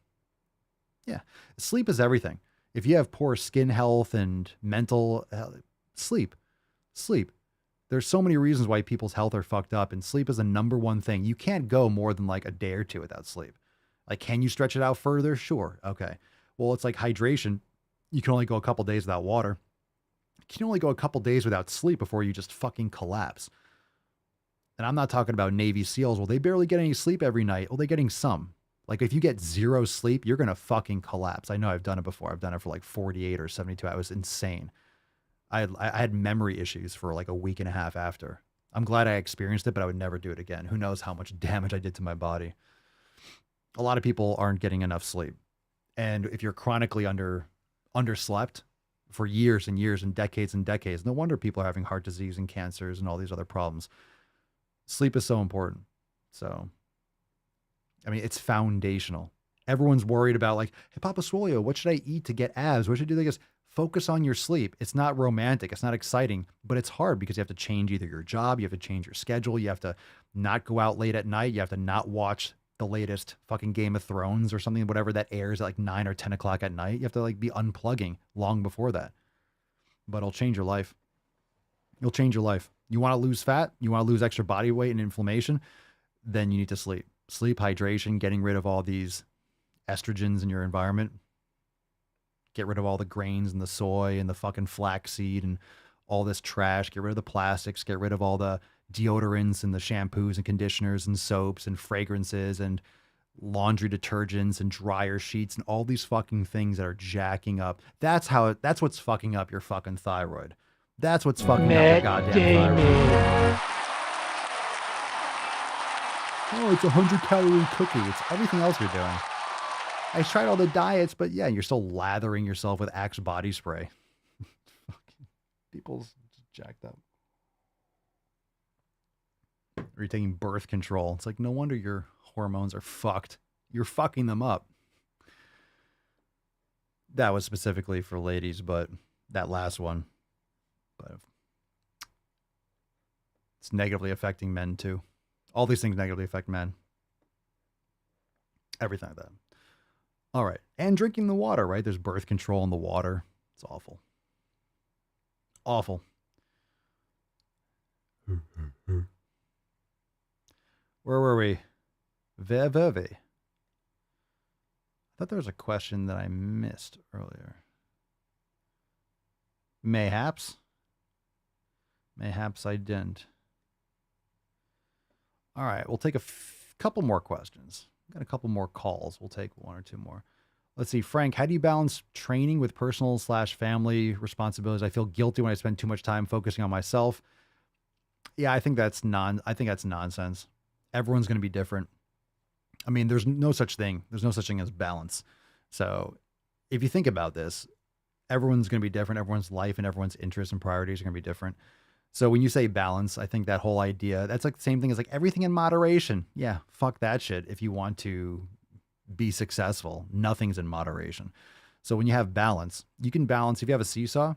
Yeah. Sleep is everything. If you have poor skin health and mental health, sleep. There's so many reasons why people's health are fucked up, and sleep is the number one thing. You can't go more than like a day or two without sleep. Like, can you stretch it out further? Sure. Okay. Well, it's like hydration. You can only go a couple days without water. You can only go a couple days without sleep before you just fucking collapse. And I'm not talking about Navy SEALs. Well, they barely get any sleep every night. Well, they're getting some. Like, if you get 0 sleep, you're going to fucking collapse. I know I've done it before. I've done it for like 48 or 72 hours. Insane. I had memory issues for like a week and a half after. I'm glad I experienced it, but I would never do it again. Who knows how much damage I did to my body. A lot of people aren't getting enough sleep. And if you're chronically underslept for years and years and decades, no wonder people are having heart disease and cancers and all these other problems. Sleep is so important. So, I mean, it's foundational. Everyone's worried about like, hey, Papa Swolio, what should I eat to get abs? What should I do? Like, focus on your sleep. It's not romantic. It's not exciting, but it's hard because you have to change either your job, you have to change your schedule, you have to not go out late at night, you have to not watch the latest fucking Game of Thrones or something, whatever that airs at like 9 or 10 o'clock at night. You have to like be unplugging long before that. But it'll change your life. It'll change your life. You want to lose fat? You want to lose extra body weight and inflammation? Then you need to sleep. Sleep, hydration, getting rid of all these estrogens in your environment. Get rid of all the grains and the soy and the fucking flaxseed and all this trash. Get rid of the plastics. Get rid of all the deodorants and the shampoos and conditioners and soaps and fragrances and laundry detergents and dryer sheets and all these fucking things that are jacking up. That's what's fucking up your fucking thyroid. That's what's fucking up your goddamn thyroid. Oh, it's a 100-calorie cookie. It's everything else you're doing. I tried all the diets, but yeah, you're still lathering yourself with Axe body spray. Fucking people's jacked up. Or you're taking birth control. It's like, no wonder your hormones are fucked. You're fucking them up. That was specifically for ladies, but that last one. But it's negatively affecting men too. All these things negatively affect men. Everything like that. All right. And drinking the water, right? There's birth control in the water. It's awful. Awful. Where were we? Verve. I thought there was a question that I missed earlier. Mayhaps. Mayhaps I didn't. All right, we'll take a couple more questions. Got a couple more calls. We'll take one or two more. Let's see, Frank, how do you balance training with personal/family responsibilities? I feel guilty when I spend too much time focusing on myself. Yeah, I think that's nonsense. Everyone's going to be different. I mean, there's no such thing. There's no such thing as balance. So if you think about this, everyone's going to be different. Everyone's life and everyone's interests and priorities are going to be different. So when you say balance, I think that whole idea, that's like the same thing as like everything in moderation. Yeah, fuck that shit. If you want to be successful, nothing's in moderation. So when you have balance, you can balance. If you have a seesaw,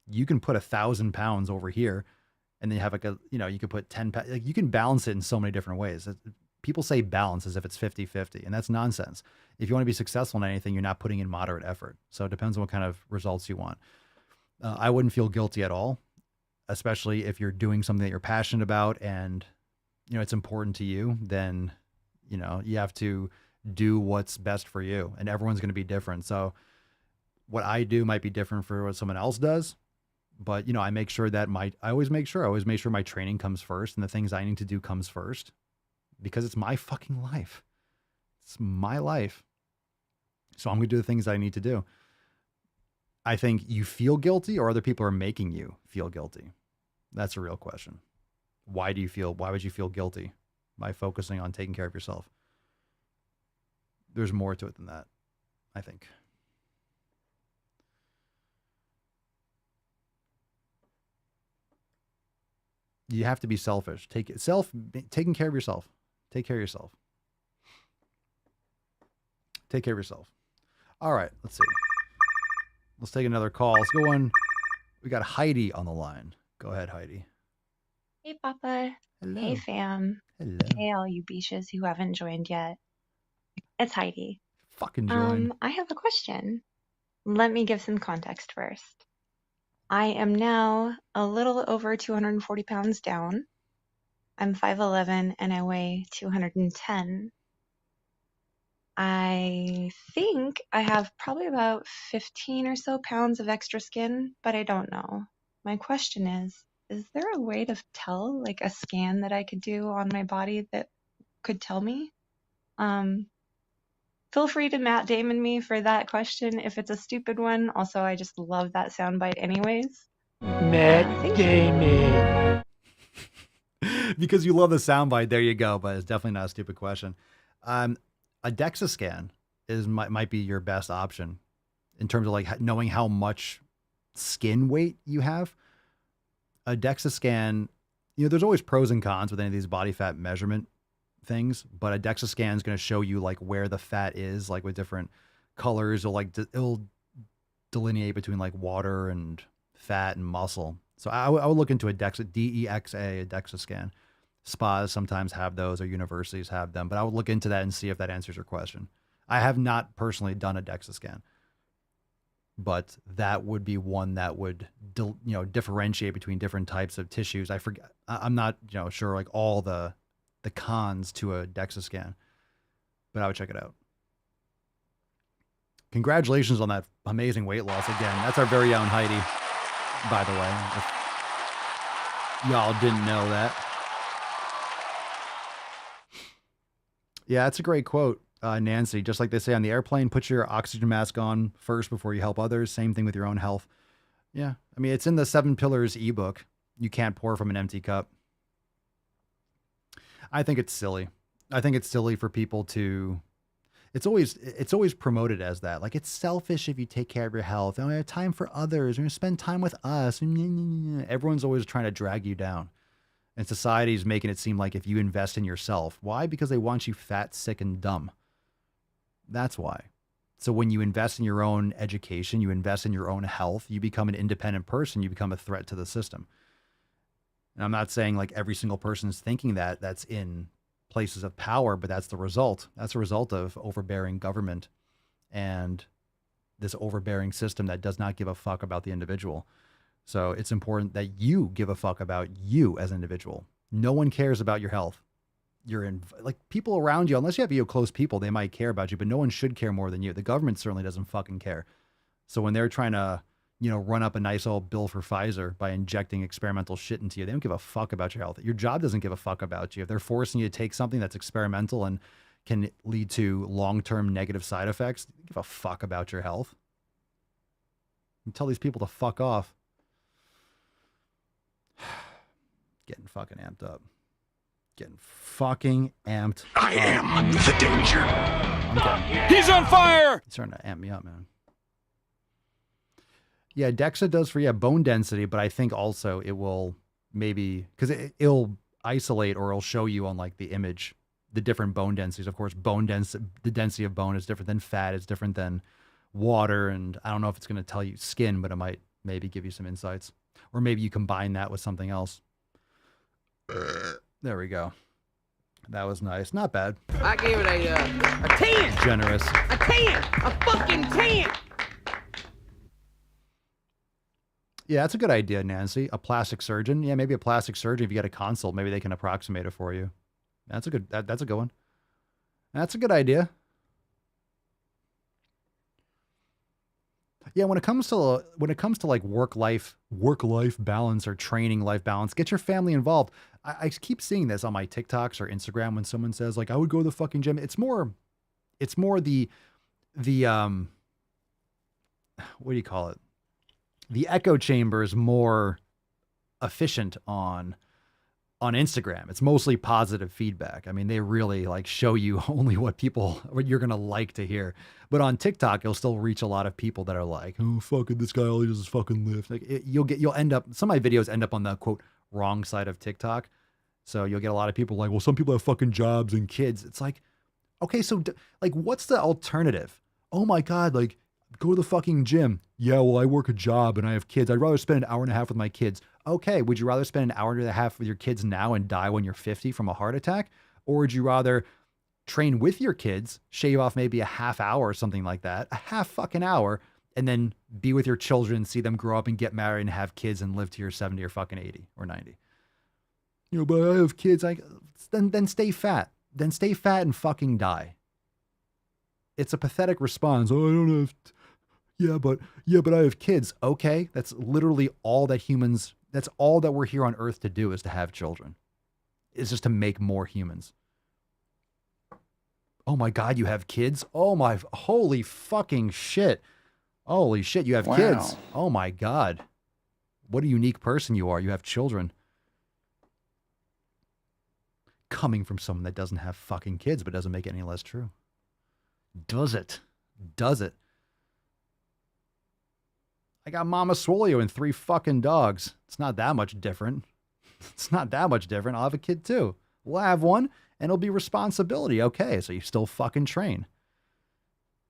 you can put 1,000 pounds over here, and then you have like you could put 10 pounds. Like you can balance it in so many different ways. People say balance as if it's 50-50, and that's nonsense. If you want to be successful in anything, you're not putting in moderate effort. So it depends on what kind of results you want. I wouldn't feel guilty at all, especially if you're doing something that you're passionate about and, it's important to you, then, you have to do what's best for you, and everyone's going to be different. So what I do might be different for what someone else does, but, I make sure that I always make sure my training comes first and the things I need to do comes first, because it's my fucking life. It's my life. So I'm going to do the things I need to do. I think you feel guilty, or other people are making you feel guilty. That's a real question. Why would you feel guilty by focusing on taking care of yourself? There's more to it than that, I think. You have to be selfish. Taking care of yourself. Take care of yourself. Take care of yourself. All right, let's see. Let's take another call. Let's go on. We got Heidi on the line. Go ahead, Heidi. Hey, Papa. Hello. Hey, fam. Hello. Hey, all you beaches who haven't joined yet. It's Heidi. Fucking join. I have a question. Let me give some context first. I am now a little over 240 pounds down. I'm 5'11" and I weigh 210. I think I have probably about 15 or so pounds of extra skin, but I don't know. My question is there a way to tell, like a scan that I could do on my body that could tell me? Feel free to Matt Damon me for that question if it's a stupid one. Also, I just love that soundbite anyways. Matt Damon. Because you love the soundbite, there you go, but it's definitely not a stupid question. A DEXA scan might be your best option in terms of like knowing how much skin weight you have. A DEXA scan, there's always pros and cons with any of these body fat measurement things, but a DEXA scan is going to show you like where the fat is, like with different colors. It'll delineate between like water and fat and muscle. So I would look into a DEXA, DEXA, a DEXA scan. Spas sometimes have those, or universities have them, but I would look into that and see if that answers your question. I have not personally done a DEXA scan, but that would be one that would, differentiate between different types of tissues. I'm not, sure like all the cons to a DEXA scan, but I would check it out. Congratulations on that amazing weight loss again. That's our very own Heidi, by the way. If y'all didn't know that. Yeah, that's a great quote. Nancy, just like they say on the airplane, put your oxygen mask on first before you help others. Same thing with your own health. Yeah. I mean, it's in the 7 Pillars ebook. You can't pour from an empty cup. I think it's silly. I think it's silly for people to, it's always promoted as that. Like, it's selfish if you take care of your health. Oh, I have time for others. We're going to spend time with us. Everyone's always trying to drag you down. And society's making it seem like if you invest in yourself. Why? Because they want you fat, sick, and dumb. That's why. So when you invest in your own education, you invest in your own health, you become an independent person, you become a threat to the system. And I'm not saying like every single person is thinking that that's in places of power, but that's the result. That's a result of overbearing government and this overbearing system that does not give a fuck about the individual. So it's important that you give a fuck about you as an individual. No one cares about your health. You're in, like, people around you, unless you have close people, they might care about you, but no one should care more than you. The government certainly doesn't fucking care. So when they're trying to, run up a nice old bill for Pfizer by injecting experimental shit into you, they don't give a fuck about your health. Your job doesn't give a fuck about you. If they're forcing you to take something that's experimental and can lead to long-term negative side effects, they give a fuck about your health. You tell these people to fuck off. Getting fucking amped up. Getting fucking amped I am the danger. He's on fire! It's starting to amp me up, man. Yeah, DEXA does for bone density, but I think also it will maybe, because it'll isolate or it'll show you on like the image the different bone densities. Of course, the density of bone is different than fat. It's different than water, and I don't know if it's going to tell you skin, but it might maybe give you some insights. Or maybe you combine that with something else. There we go. That was nice. Not bad. I gave it a 10. Generous. A 10. A fucking 10. Yeah, that's a good idea, Nancy. A plastic surgeon. Yeah, maybe a plastic surgeon. If you get a consult, maybe they can approximate it for you. That's a good. That's a good one. That's a good idea. Yeah, when it comes to like work life balance or training life balance, get your family involved. I keep seeing this on my TikToks or Instagram when someone says like, I would go to the fucking gym. It's more the what do you call it? The echo chamber is more efficient on Instagram. It's mostly positive feedback. I mean, they really like show you only what you're going to like to hear. But on TikTok, you'll still reach a lot of people that are like, oh, fucking this guy, all he does is fucking lift. Like you'll end up, some of my videos end up on the quote wrong side of TikTok. So you'll get a lot of people like, well, some people have fucking jobs and kids. It's like, okay, so like, what's the alternative? Oh my God, like, go to the fucking gym. Yeah, well, I work a job and I have kids. I'd rather spend an hour and a half with my kids. Okay, would you rather spend an hour and a half with your kids now and die when you're 50 from a heart attack? Or would you rather train with your kids, shave off maybe a half hour or something like that, a half fucking hour, and then be with your children, see them grow up and get married and have kids and live to your 70 or fucking 80 or 90? But I have kids. Then stay fat. Then stay fat and fucking die. It's a pathetic response. Oh, I don't have... Yeah, but I have kids. Okay, that's literally all that that's all that we're here on earth to do, is to have children. It's just to make more humans. Oh my God, you have kids? Oh my, holy fucking shit. Holy shit, you have kids. Oh my God. What a unique person you are. You have children. Coming from someone that doesn't have fucking kids, but doesn't make it any less true. Does it? Does it? I got Mama Swolio and 3 fucking dogs. It's not that much different. It's not that much different. I'll have a kid too. We'll have one and it'll be responsibility. Okay, so you still fucking train.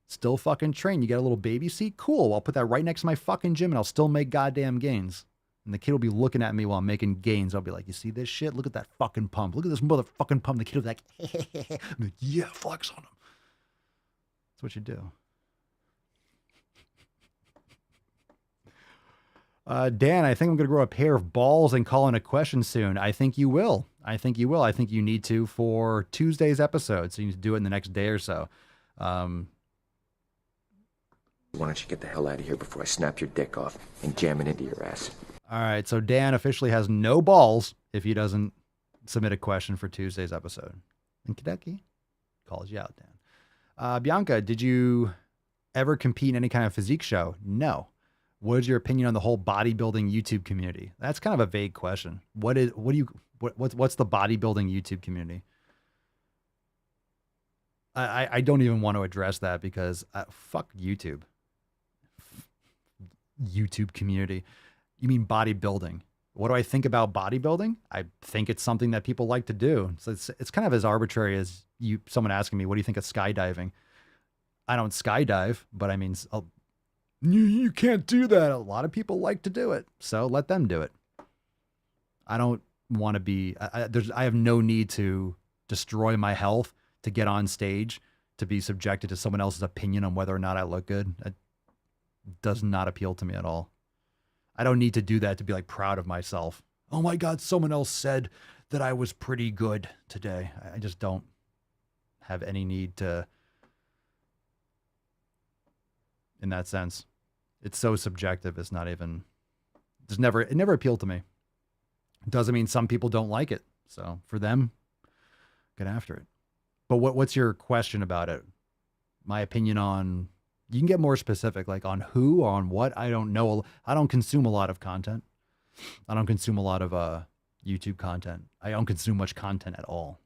Still fucking train. You get a little baby seat? Cool. I'll put that right next to my fucking gym and I'll still make goddamn gains. And the kid will be looking at me while I'm making gains. I'll be like, you see this shit? Look at that fucking pump. Look at this motherfucking pump. The kid will be like, I'm like, yeah, flex on him. That's what you do. Dan, I think I'm going to grow a pair of balls and call in a question soon. I think you will. I think you will. I think you need to for Tuesday's episode. So you need to do it in the next day or so. Why don't you get the hell out of here before I snap your dick off and jam it into your ass? All right. So Dan officially has no balls if he doesn't submit a question for Tuesday's episode. And Kentucky calls you out, Dan. Bianca, did you ever compete in any kind of physique show? No. What is your opinion on the whole bodybuilding YouTube community? That's kind of a vague question. What's the bodybuilding YouTube community? I don't even want to address that because fuck YouTube. YouTube community. You mean bodybuilding? What do I think about bodybuilding? I think it's something that people like to do. So it's kind of as arbitrary as someone asking me, what do you think of skydiving? I don't skydive, but I mean, you can't do that. A lot of people like to do it, so let them do it. I don't want to be, I have no need to destroy my health to get on stage, to be subjected to someone else's opinion on whether or not I look good. It does not appeal to me at all. I don't need to do that to be like proud of myself. Oh my God, someone else said that I was pretty good today. I just don't have any need to, in that sense. It's so subjective. It's not even, it never appealed to me. Doesn't mean some people don't like it. So for them, get after it. But what's your question about it? My opinion on, you can get more specific, like on who, on what. I don't know. I don't consume a lot of content. I don't consume a lot of YouTube content. I don't consume much content at all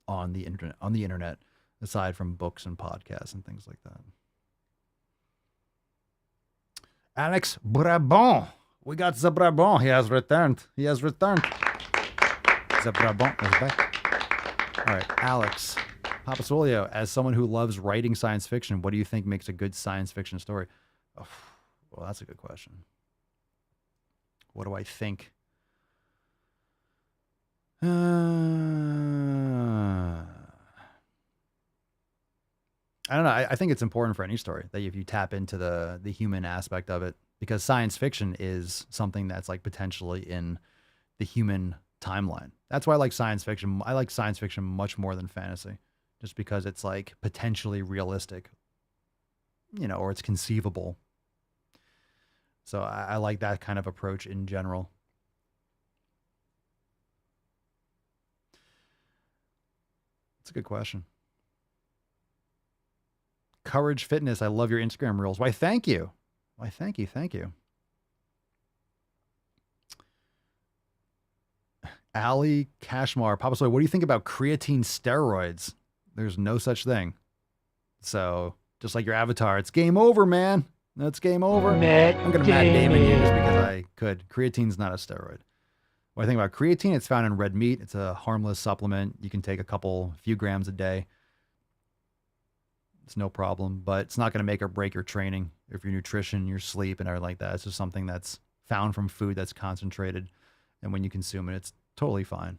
on the internet, aside from books and podcasts and things like that. Alex Brabant. We got the Brabant. He has returned. The Brabant is back. All right, Alex. Papa Swolio, as someone who loves writing science fiction, what do you think makes a good science fiction story? Oh, well, that's a good question. What do I think? I don't know. I think it's important for any story that if you tap into the human aspect of it, because science fiction is something that's like potentially in the human timeline. That's why I like science fiction. I like science fiction much more than fantasy, just because it's like potentially realistic, or it's conceivable. So I like that kind of approach in general. It's a good question. Courage Fitness. I love your Instagram reels. Why, thank you. Thank you. Ali Kashmar. Papa Soy, what do you think about creatine steroids? There's no such thing. So, just like your avatar, it's game over, man. That's game over. I'm going to Matt Damon you just because I could. Creatine's not a steroid. What I think about creatine, it's found in red meat. It's a harmless supplement. You can take a few grams a day. It's no problem, but it's not going to make or break your training, if your nutrition, your sleep, and everything like that. It's just something that's found from food that's concentrated. And when you consume it, it's totally fine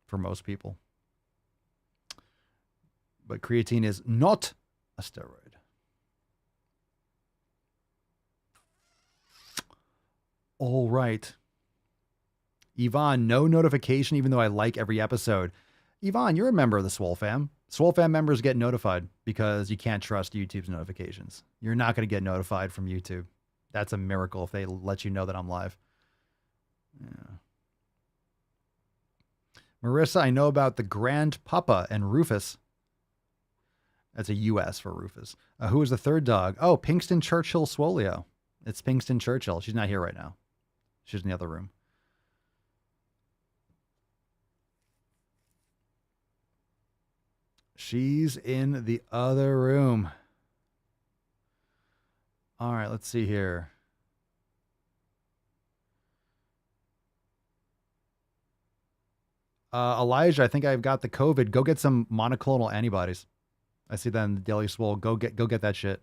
for most people. But creatine is not a steroid. All right. Yvonne, no notification, even though I like every episode. Yvonne, you're a member of the Swole fam. Swole fam members get notified because you can't trust YouTube's notifications. You're not going to get notified from YouTube. That's a miracle if they let you know that I'm live. Yeah. Marissa, I know about the Grand Papa and Rufus. That's a U.S. for Rufus. Who was the third dog? Oh, Pinkston Churchill Swolio. It's Pinkston Churchill. She's not here right now. She's in the other room. She's in the other room. All right, let's see here. Elijah, I think I've got the COVID. Go get some monoclonal antibodies. I see that in the Daily Swole. Go get that shit.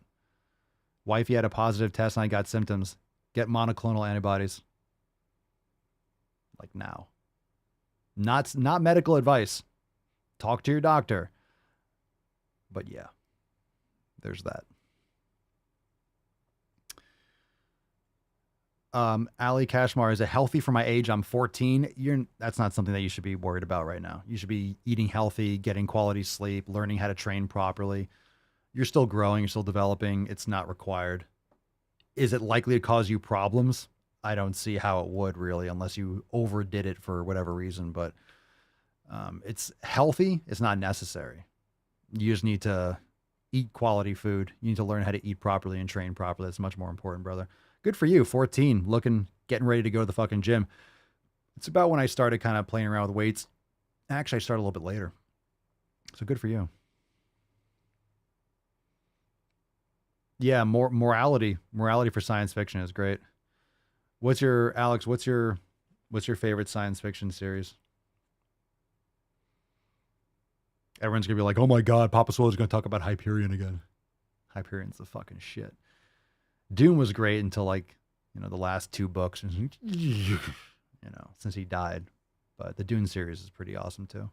Wifey had a positive test and I got symptoms. Get monoclonal antibodies. Like now. Not medical advice. Talk to your doctor. But yeah, there's that. Ali Kashmar, is it healthy for my age? I'm 14. That's not something that you should be worried about right now. You should be eating healthy, getting quality sleep, learning how to train properly. You're still growing. You're still developing. It's not required. Is it likely to cause you problems? I don't see how it would really, unless you overdid it for whatever reason, but it's healthy. It's not necessary. You just need to eat quality food. You need to learn how to eat properly and train properly. That's much more important, brother. Good for you. 14, getting ready to go to the fucking gym. It's about when I started kind of playing around with weights. Actually, I started a little bit later. So good for you. Yeah, morality for science fiction is great. What's your favorite science fiction series? Everyone's gonna be like, "Oh my god, Papa Swole is gonna talk about Hyperion again." Hyperion's the fucking shit. Dune was great until the last 2 books, since he died. But the Dune series is pretty awesome too.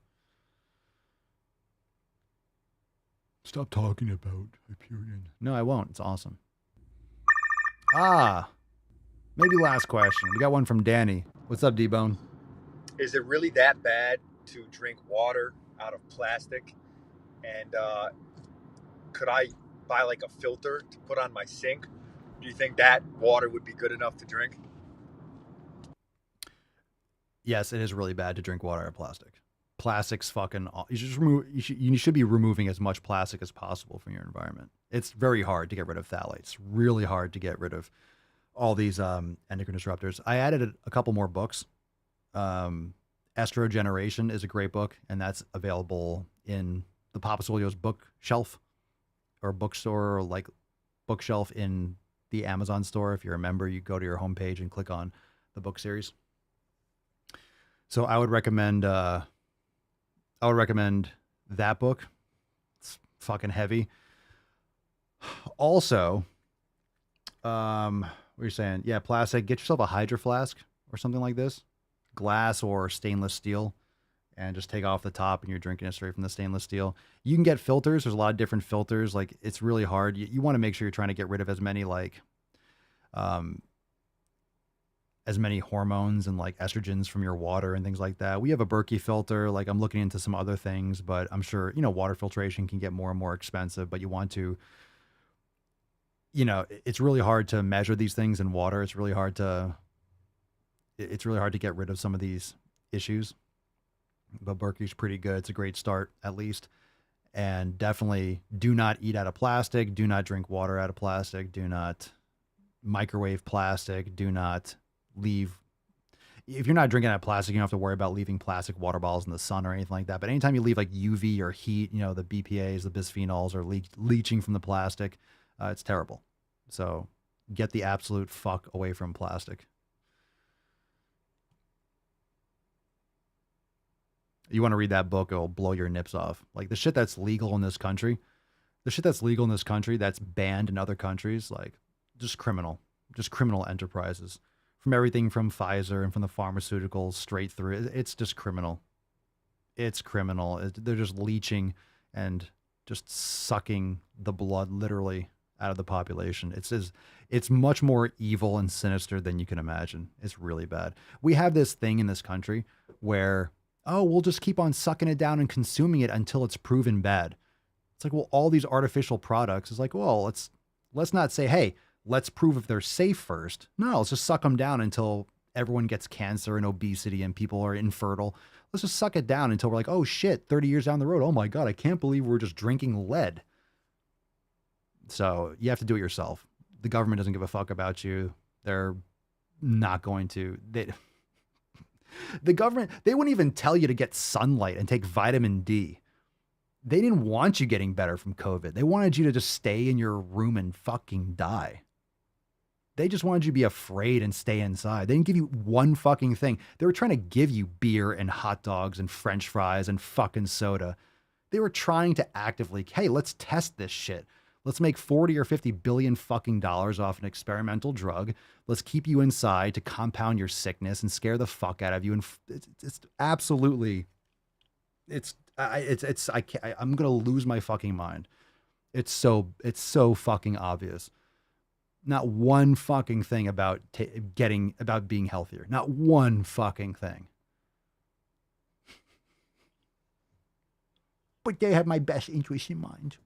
Stop talking about Hyperion. No, I won't. It's awesome. Maybe last question. We got one from Danny. What's up, D-Bone? Is it really that bad to drink water out of plastic? And could I buy like a filter to put on my sink? Do you think that water would be good enough to drink? Yes, it is really bad to drink water out of plastic. Plastic's fucking. You should be removing as much plastic as possible from your environment. It's very hard to get rid of phthalates. Really hard to get rid of all these endocrine disruptors. I added a couple more books. Estrogeneration is a great book, and that's available in the Papa Swolio's bookshelf or bookstore, or like bookshelf in the Amazon store. If you're a member, you go to your homepage and click on the book series. So I would recommend that book. It's fucking heavy. Also, what are you saying? Yeah, plastic. Get yourself a Hydro Flask or something like this, glass or stainless steel, and just take off the top, and you're drinking it straight from the stainless steel. You can get filters. There's a lot of different filters. Like, it's really hard. You want to make sure you're trying to get rid of as many hormones and like estrogens from your water and things like that. We have a Berkey filter. Like, I'm looking into some other things, but I'm sure, water filtration can get more and more expensive, but you want to, it's really hard to measure these things in water. It's really hard to get rid of some of these issues, but Berkey's pretty good. It's a great start, at least. And definitely do not eat out of plastic. Do not drink water out of plastic. Do not microwave plastic. Do not leave. If you're not drinking out of plastic, you don't have to worry about leaving plastic water bottles in the sun or anything like that. But anytime you leave like UV or heat, the BPAs, the bisphenols are leaching from the plastic. It's terrible. So get the absolute fuck away from plastic. You want to read that book, it'll blow your nips off. Like, the shit that's legal in this country, that's banned in other countries, like, just criminal enterprises. From everything from Pfizer and from the pharmaceuticals straight through. It's just criminal. It's criminal. They're just leaching and just sucking the blood literally out of the population. It's much more evil and sinister than you can imagine. It's really bad. We have this thing in this country where, we'll just keep on sucking it down and consuming it until it's proven bad. It's like, well, all these artificial products is like, well, let's not say, hey, let's prove if they're safe first. No, let's just suck them down until everyone gets cancer and obesity and people are infertile. Let's just suck it down until we're like, oh shit, 30 years down the road, oh my God, I can't believe we're just drinking lead. So you have to do it yourself. The government doesn't give a fuck about you. They're not going to. The government, they wouldn't even tell you to get sunlight and take vitamin D. They didn't want you getting better from COVID. They wanted you to just stay in your room and fucking die. They just wanted you to be afraid and stay inside. They didn't give you one fucking thing. They were trying to give you beer and hot dogs and French fries and fucking soda. They were trying to actively, hey, let's test this shit. Let's make 40 or 50 billion fucking dollars off an experimental drug. Let's keep you inside to compound your sickness and scare the fuck out of you. And it's absolutely, I'm going to lose my fucking mind. It's so fucking obvious. Not one fucking thing about being healthier. Not one fucking thing. But they have my best interest in mind.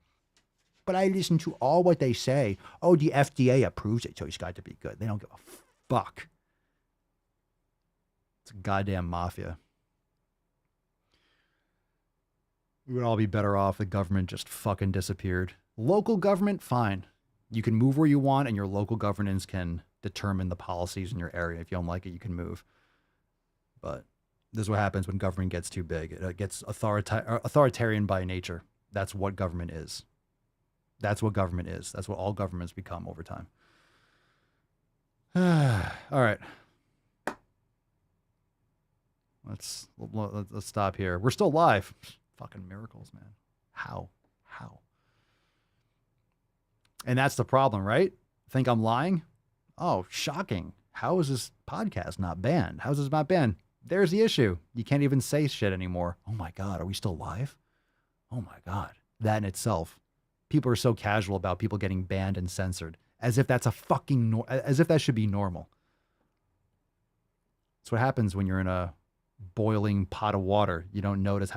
But I listen to all what they say. Oh, the FDA approves it, so it's got to be good. They don't give a fuck. It's a goddamn mafia. We would all be better off if the government just fucking disappeared. Local government, fine. You can move where you want and your local governance can determine the policies in your area. If you don't like it, you can move. But this is what happens when government gets too big. It gets authoritarian by nature. That's what government is. That's what government is. That's what all governments become over time. All right. Let's stop here. We're still live. Fucking miracles, man. How? And that's the problem, right? Think I'm lying? Oh, shocking. How is this podcast not banned? How is this not banned? There's the issue. You can't even say shit anymore. Oh my God, are we still live? Oh my God. That in itself. People are so casual about people getting banned and censored. As if that's as if that should be normal. That's what happens when you're in a boiling pot of water. You don't notice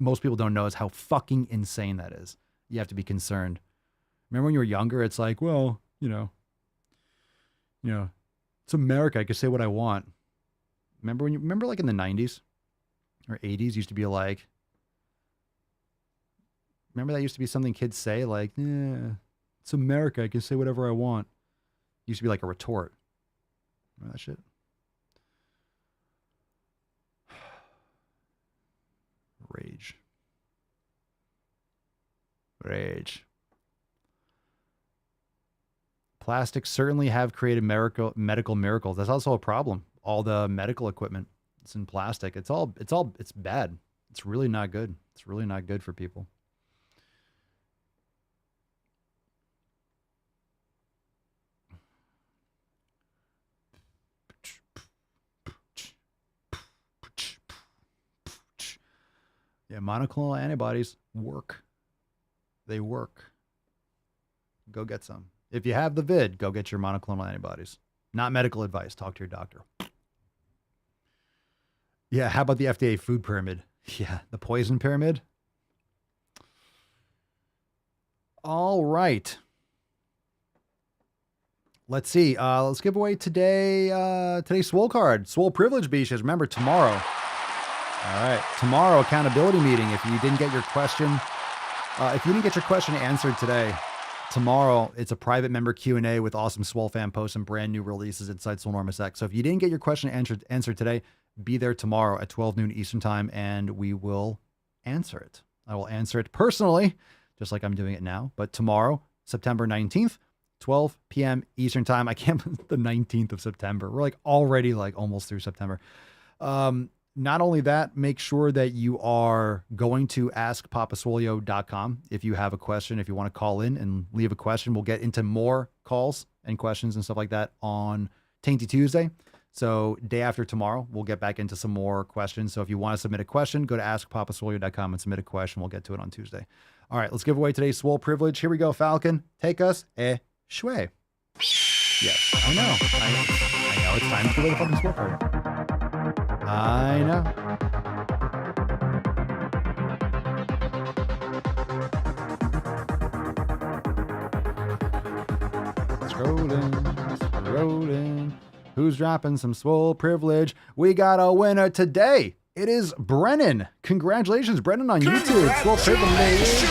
most people don't notice how fucking insane that is. You have to be concerned. Remember when you were younger, it's like, well, you know, it's America. I can say what I want. Remember like in the 90s or 80s used to be like, remember that used to be something kids say like, it's America. I can say whatever I want. It used to be like a retort. Remember that shit? Rage. Plastics certainly have created medical miracles. That's also a problem. All the medical equipment, it's in plastic. It's bad. It's really not good. It's really not good for people. Yeah, monoclonal antibodies work. They work. Go get some. If you have the vid, go get your monoclonal antibodies. Not medical advice. Talk to your doctor. Yeah, how about the FDA food pyramid? Yeah, the poison pyramid. All right. Let's see. Let's give away today's Swole card. Swole privilege beaches. Remember, tomorrow. All right. Tomorrow, accountability meeting. If you didn't get your question answered today, tomorrow it's a private member Q&A with awesome Swole fan posts and brand new releases inside Swolenormous X. So if you didn't get your question answered today, be there tomorrow at 12 noon Eastern time and we will answer it. I will answer it personally, just like I'm doing it now. But tomorrow, September 19th, 12 p.m. Eastern time. I can't believe the 19th of September. We're already almost through September. Not only that, make sure that you are going to askpapaswolio.com if you have a question. If you want to call in and leave a question, we'll get into more calls and questions and stuff like that on Tainty Tuesday. So day after tomorrow, we'll get back into some more questions. So if you want to submit a question, go to askpapaswolio.com and submit a question. We'll get to it on Tuesday. All right, let's give away today's Swole privilege. Here we go, Falcon. Take us shway. Yes, I know. It's time to give away the fucking Swole card. I know. Scrolling. Who's dropping some Swole privilege? We got a winner today. It is Brennan. Congratulations, Brennan, on YouTube. Swole privilege.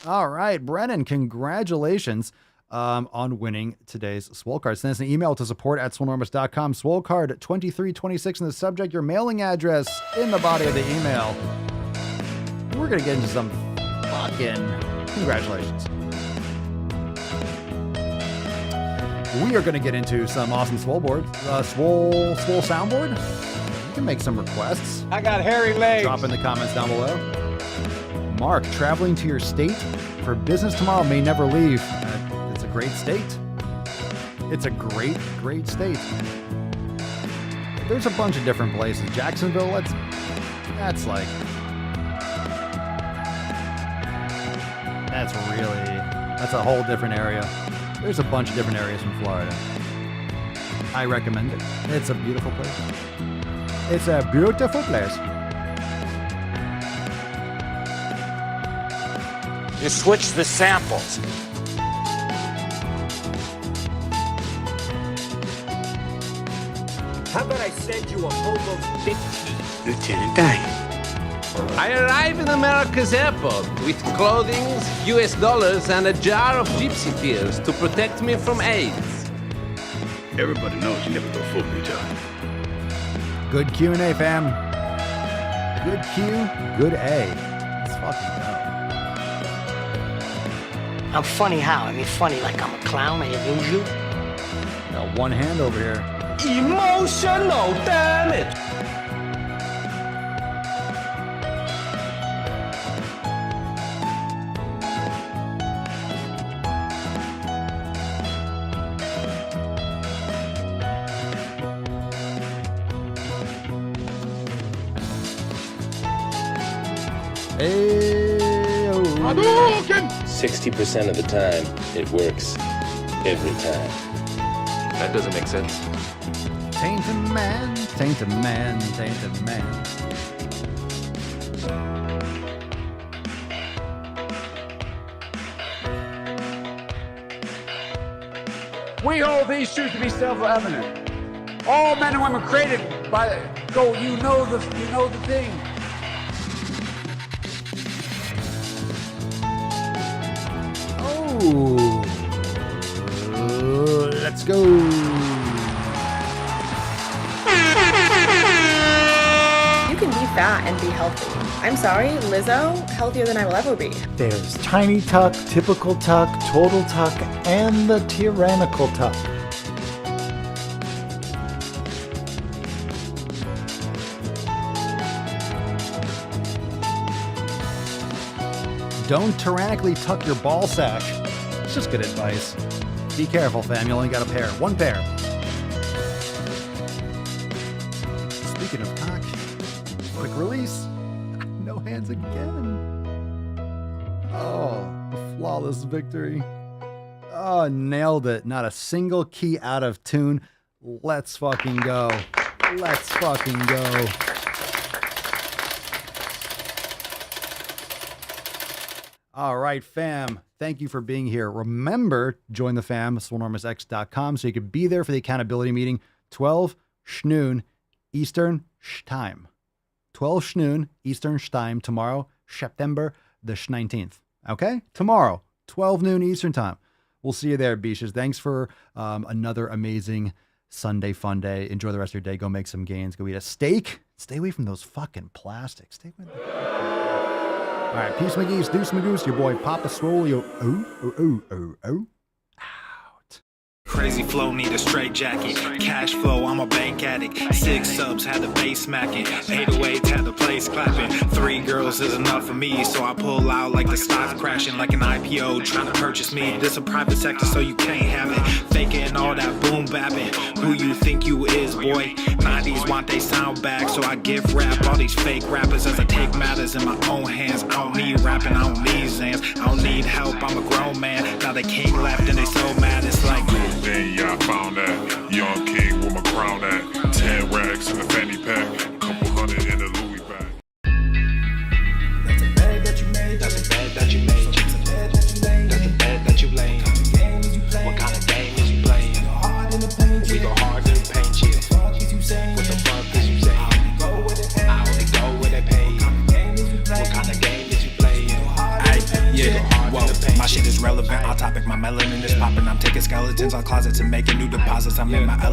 All right, Brennan, congratulations. On winning today's Swole card. Send us an email to support@swolenormous.com. Swole card 2326 in the subject, your mailing address in the body of the email. We're going to get into some fucking congratulations. We are going to get into some awesome Swole board. Swole soundboard. You can make some requests. I got hairy legs. Drop in the comments down below. Mark, traveling to your state for business tomorrow, may never leave. Great state. It's a great state. There's a bunch of different places. Jacksonville, that's a whole different area. There's a bunch of different areas in Florida. I recommend it. It's a beautiful place. It's a beautiful place. You switch the samples. How about I send you a hobo's dick? Lieutenant Dan. I arrive in America's airport with clothing, US dollars, and a jar of gypsy tears to protect me from AIDS. Everybody knows you never go full retard. Good Q&A, fam. Good Q, good A. Let's fucking go. I'm funny how? I mean, funny like I'm a clown, I amuse you? Got one hand over here. Emotional damage! Ayo. 60% of the time, it works every time. That doesn't make sense. Tainted man, tainted man, tainted man. We hold these truths to be self-evident. All men and women created by you know the thing. Oh, let's go. You can be fat and be healthy. I'm sorry, Lizzo, healthier than I will ever be. There's tiny tuck, typical tuck, total tuck, and the tyrannical tuck. Don't tyrannically tuck your ball sack. It's just good advice. Be careful, fam. You only got a pair. One pair. Speaking of cock, quick release. No hands again. Oh, a flawless victory. Oh, nailed it. Not a single key out of tune. Let's fucking go. Let's fucking go. All right, fam. Thank you for being here. Remember, join the fam, swolenormousx.com, so you can be there for the accountability meeting, 12 noon Eastern time. 12 noon Eastern time tomorrow, September the 19th. Okay? Tomorrow, 12 noon Eastern time. We'll see you there, Beaches. Thanks for another amazing Sunday fun day. Enjoy the rest of your day. Go make some gains. Go eat a steak. Stay away from those fucking plastics. Stay away from them. All right, peace, my geese, deuce, my goose, your boy Papa Swolio. Out. Crazy flow, need a straight jacket. Cash flow, I'm a bank addict. 6 subs, had the bass smacking. 808s, had the place clapping. 3 girls is enough for me, so I pull out like the stock's crashing. Like an IPO, trying to purchase me. This a private sector, so you can't have it. Faking all that boom bapping. Who you think you is, boy? 90s want they sound back, so I gift rap all these fake rappers as I take matters in my own hands. I don't need rapping, I don't need Zans. I don't need help, I'm a grown man. Now they king left and they so mad, it's like then yeah, I found that young king with my crown at 10 racks in the fanny pack, couple hundred in the Louis bag. that's a bag that you made, that's a bag that you made, that's a bag that you laid, that's a bag that you laid. What kind of game is you playing? We go hard in the paint, yeah. What the fuck is you saying? I only go where they pay. What kind of game is you playing? Yeah, whoa, my shit is relevant, on topic, my melanin is popping. I'm taking skeletons on closets and making new deposits. I'm in my element.